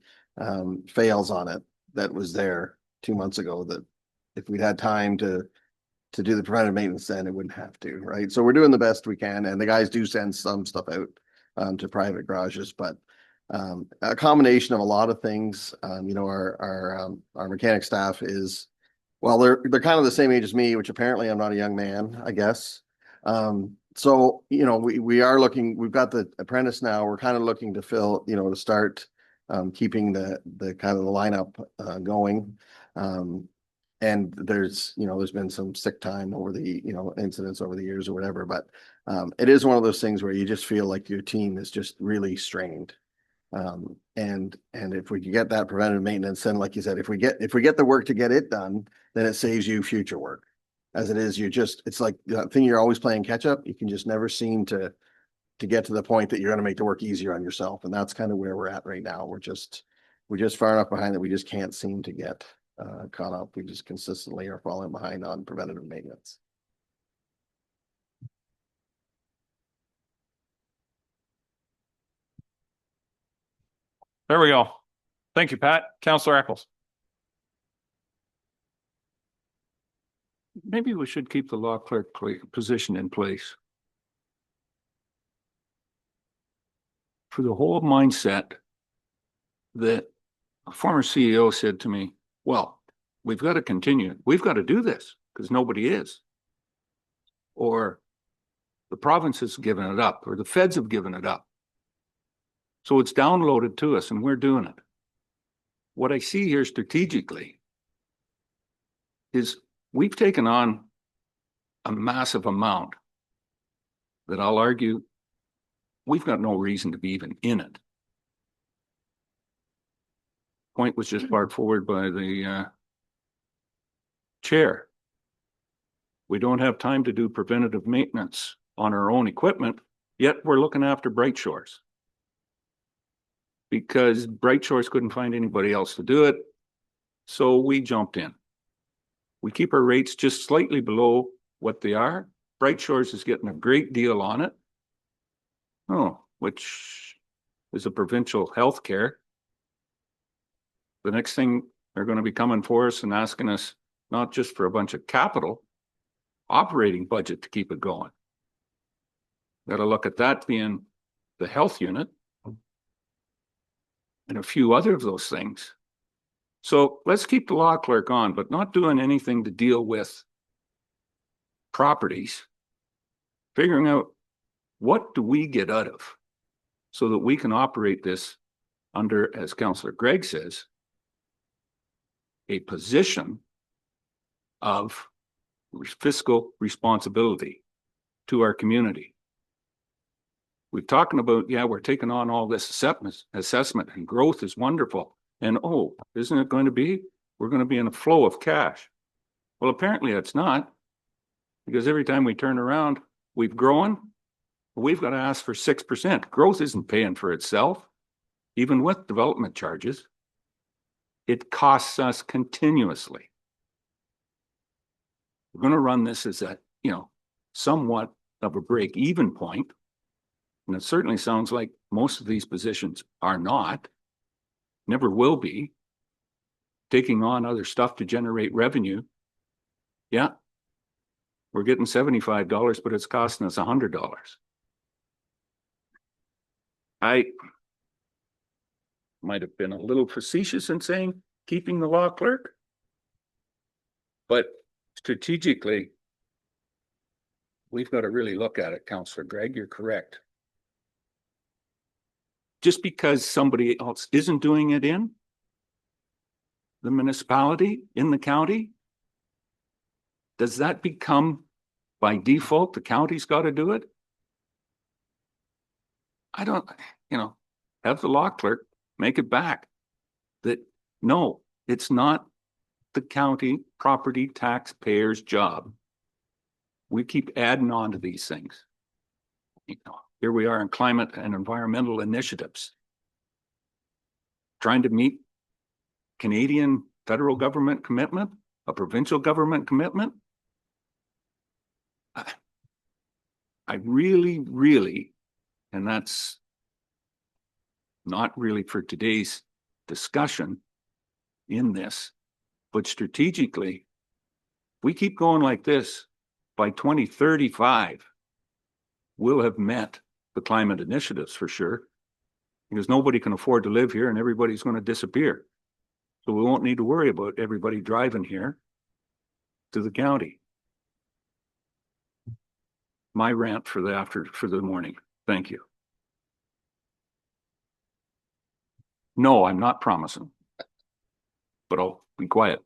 fails on it that was there 2 months ago, that if we'd had time to do the preventive maintenance, then it wouldn't have to, right? So we're doing the best we can, and the guys do send some stuff out to private garages, but a combination of a lot of things. Our mechanic staff is, well, they're kind of the same age as me, which apparently I'm not a young man, I guess. So, we are looking, we've got the apprentice now, we're kind of looking to fill, to start keeping the kind of the lineup going. And there's been some sick time over the, incidents over the years or whatever, but it is one of those things where you just feel like your team is just really strained. And if we can get that preventive maintenance, then like you said, if we get the work to get it done, then it saves you future work. As it is, it's like that thing, you're always playing catch up. You can just never seem to get to the point that you're going to make the work easier on yourself. And that's kind of where we're at right now. We're just far enough behind that we just can't seem to get caught up. We just consistently are falling behind on preventative maintenance. There we go. Thank you, Pat. Councillor Eccles. Maybe we should keep the law clerk position in place for the whole mindset that a former CEO said to me, well, we've got to continue. We've got to do this because nobody is. Or the province has given it up, or the feds have given it up. So it's downloaded to us and we're doing it. What I see here strategically is we've taken on a massive amount that I'll argue we've got no reason to be even in it. Point was just brought forward by the chair. We don't have time to do preventative maintenance on our own equipment, yet we're looking after Bright Shores. Because Bright Shores couldn't find anybody else to do it, so we jumped in. We keep our rates just slightly below what they are. Bright Shores is getting a great deal on it. Oh, which is a provincial health care. The next thing they're going to be coming for us and asking us not just for a bunch of capital, operating budget to keep it going. Got to look at that being the health unit and a few other of those things. So let's keep the law clerk on, but not doing anything to deal with properties, figuring out what do we get out of so that we can operate this under, as Councillor Gregg says, a position of fiscal responsibility to our community. We're talking about, yeah, we're taking on all this assessment and growth is wonderful. And oh, isn't it going to be? We're going to be in a flow of cash. Well, apparently it's not, because every time we turn around, we've grown. We've got to ask for 6%. Growth isn't paying for itself, even with development charges. It costs us continuously. We're going to run this as a, somewhat of a break-even point. And it certainly sounds like most of these positions are not, never will be, taking on other stuff to generate revenue. Yeah, we're getting $75, but it's costing us $100. I might have been a little facetious in saying keeping the law clerk, but strategically, we've got to really look at it, Councillor Gregg, you're correct. Just because somebody else isn't doing it in the municipality, in the county, does that become by default the county's got to do it? I don't, have the law clerk make it back that no, it's not the county property taxpayer's job. We keep adding on to these things. Here we are in climate and environmental initiatives, trying to meet Canadian federal government commitment, a provincial government commitment. I really, and that's not really for today's discussion in this, but strategically, we keep going like this, by 2035, we'll have met the climate initiatives for sure, because nobody can afford to live here and everybody's going to disappear. So we won't need to worry about everybody driving here to the county. My rant for the morning. Thank you. No, I'm not promising, but I'll be quiet.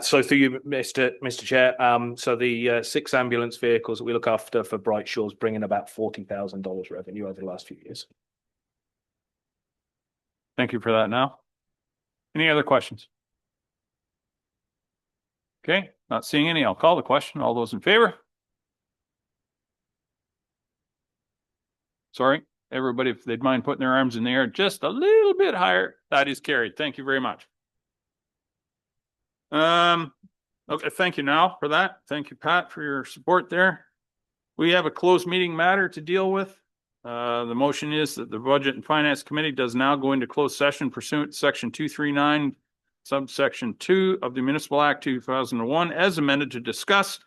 So through you, Mr. Chair, so the 6 ambulance vehicles that we look after for Bright Shores bring in about $40,000 revenue over the last few years. Thank you for that now. Any other questions? Okay, not seeing any. I'll call the question. All those in favor? Sorry, everybody, if they'd mind putting their arms in the air just a little bit higher, that is carried. Thank you very much. Okay, thank you now for that. Thank you, Pat, for your support there. We have a closed meeting matter to deal with. The motion is that the Budget and Finance Committee does now go into closed session pursuant to Section 239, subsection 2 of the Municipal Act 2001, as amended, to discuss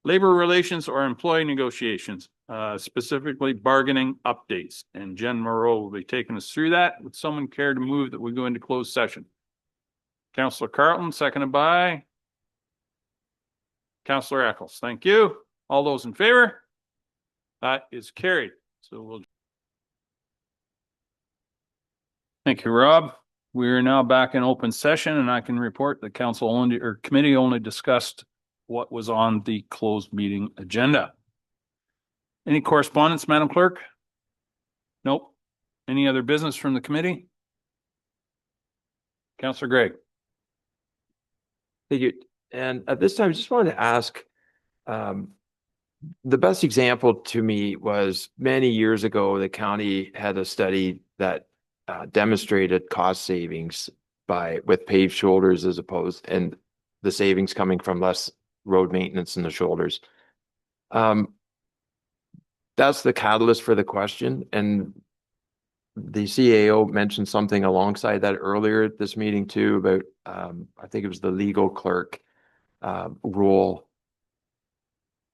labor relations or employee negotiations, specifically bargaining updates. And Jen Moreau will be taking us through that. Would someone care to move that we go into closed session? Counselor Carlton, seconded by Counselor Eccles. Thank you. All those in favor? That is carried. So we'll. Thank you, Rob. We are now back in open session and I can report the council only or committee only discussed what was on the closed meeting agenda. Any correspondence, Madam Clerk? Nope. Any other business from the committee? Counselor Greg. Thank you. And at this time, I just wanted to ask, the best example to me was many years ago, the county had a study that demonstrated cost savings with paved shoulders as opposed, and the savings coming from less road maintenance in the shoulders. That's the catalyst for the question. And the CAO mentioned something alongside that earlier at this meeting too about, I think it was the legal clerk role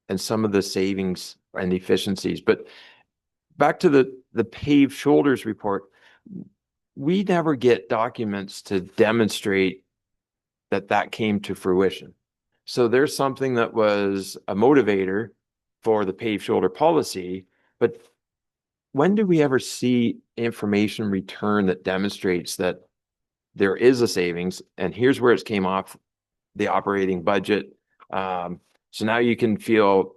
and some of the savings and efficiencies. But back to the paved shoulders report, we never get documents to demonstrate that came to fruition. So there's something that was a motivator for the paved shoulder policy, but when do we ever see information return that demonstrates that there is a savings and here's where it came off the operating budget? So now you can feel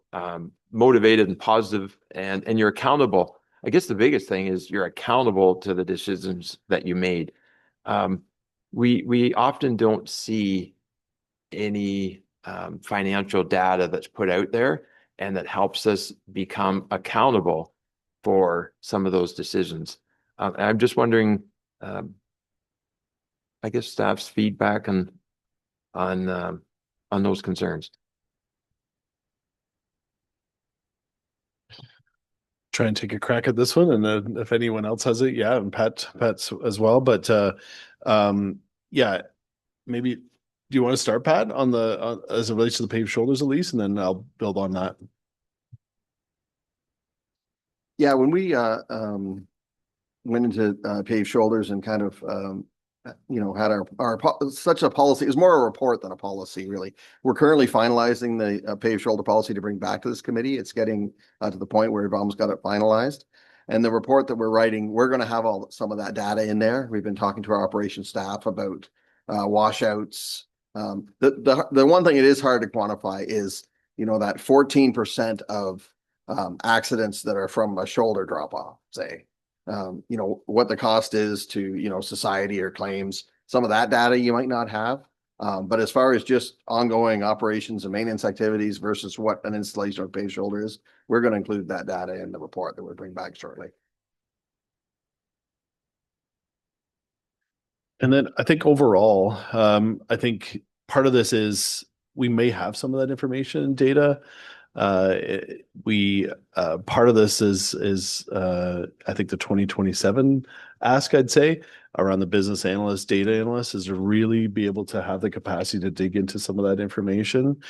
motivated and positive and you're accountable. I guess the biggest thing is you're accountable to the decisions that you made. We often don't see any financial data that's put out there and that helps us become accountable for some of those decisions. I'm just wondering, I guess staff's feedback on those concerns. Try and take a crack at this one, and then if anyone else has it, yeah, and Pat's as well. But yeah, maybe do you want to start, Pat, on as it relates to the paved shoulders at least, and then I'll build on that. Yeah, when we went into paved shoulders and kind of had our such a policy, it was more a report than a policy, really. We're currently finalizing the paved shoulder policy to bring back to this committee. It's getting to the point where we've almost got it finalized. And the report that we're writing, we're going to have some of that data in there. We've been talking to our operations staff about washouts. The one thing it is hard to quantify is, that 14% of accidents that are from a shoulder drop off, say. What the cost is to, society or claims, some of that data you might not have. But as far as just ongoing operations and maintenance activities versus what an installation of paved shoulder is, we're going to include that data in the report that we'll bring back shortly. And then I think overall, I think part of this is we may have some of that information and data. Part of this is I think the 2027 ask, I'd say, around the business analyst, data analyst, is to really be able to have the capacity to dig into some of that information.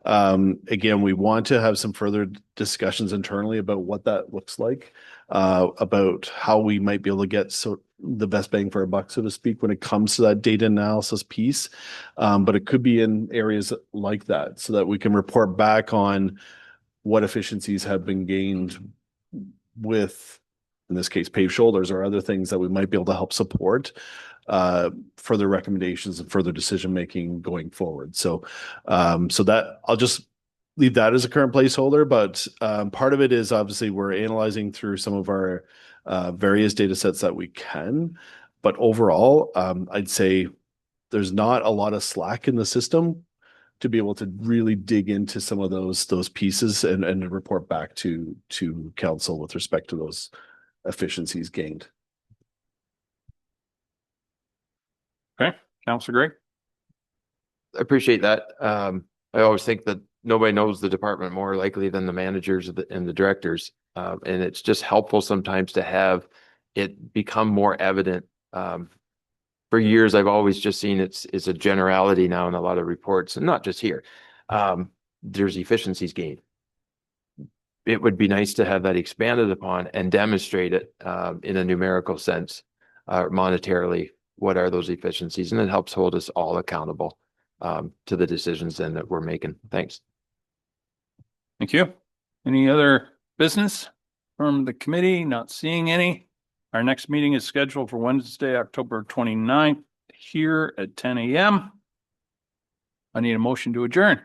Again, we want to have some further discussions internally about what that looks like, about how we might be able to get the best bang for our buck, so to speak, when it comes to that data analysis piece. But it could be in areas like that so that we can report back on what efficiencies have been gained with, in this case, paved shoulders or other things that we might be able to help support further recommendations and further decision-making going forward. So that I'll just leave that as a current placeholder, but part of it is obviously we're analyzing through some of our various data sets that we can, but overall, I'd say there's not a lot of slack in the system to be able to really dig into some of those pieces and report back to council with respect to those efficiencies gained. Okay, Councilor Gray. I appreciate that. I always think that nobody knows the department more likely than the managers and the directors. And it's just helpful sometimes to have it become more evident. For years, I've always just seen it's a generality now in a lot of reports, and not just here. There's efficiencies gained. It would be nice to have that expanded upon and demonstrate it in a numerical sense, monetarily, what are those efficiencies, and it helps hold us all accountable to the decisions then that we're making. Thanks. Thank you. Any other business from the committee? Not seeing any. Our next meeting is scheduled for Wednesday, October 29th, here at 10 a.m. I need a motion to adjourn.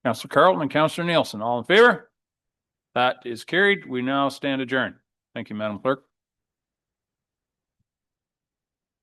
Councillor Carlton and Councillor Nielsen, all in favor? That is carried. We now stand adjourned. Thank you, Madam Clerk.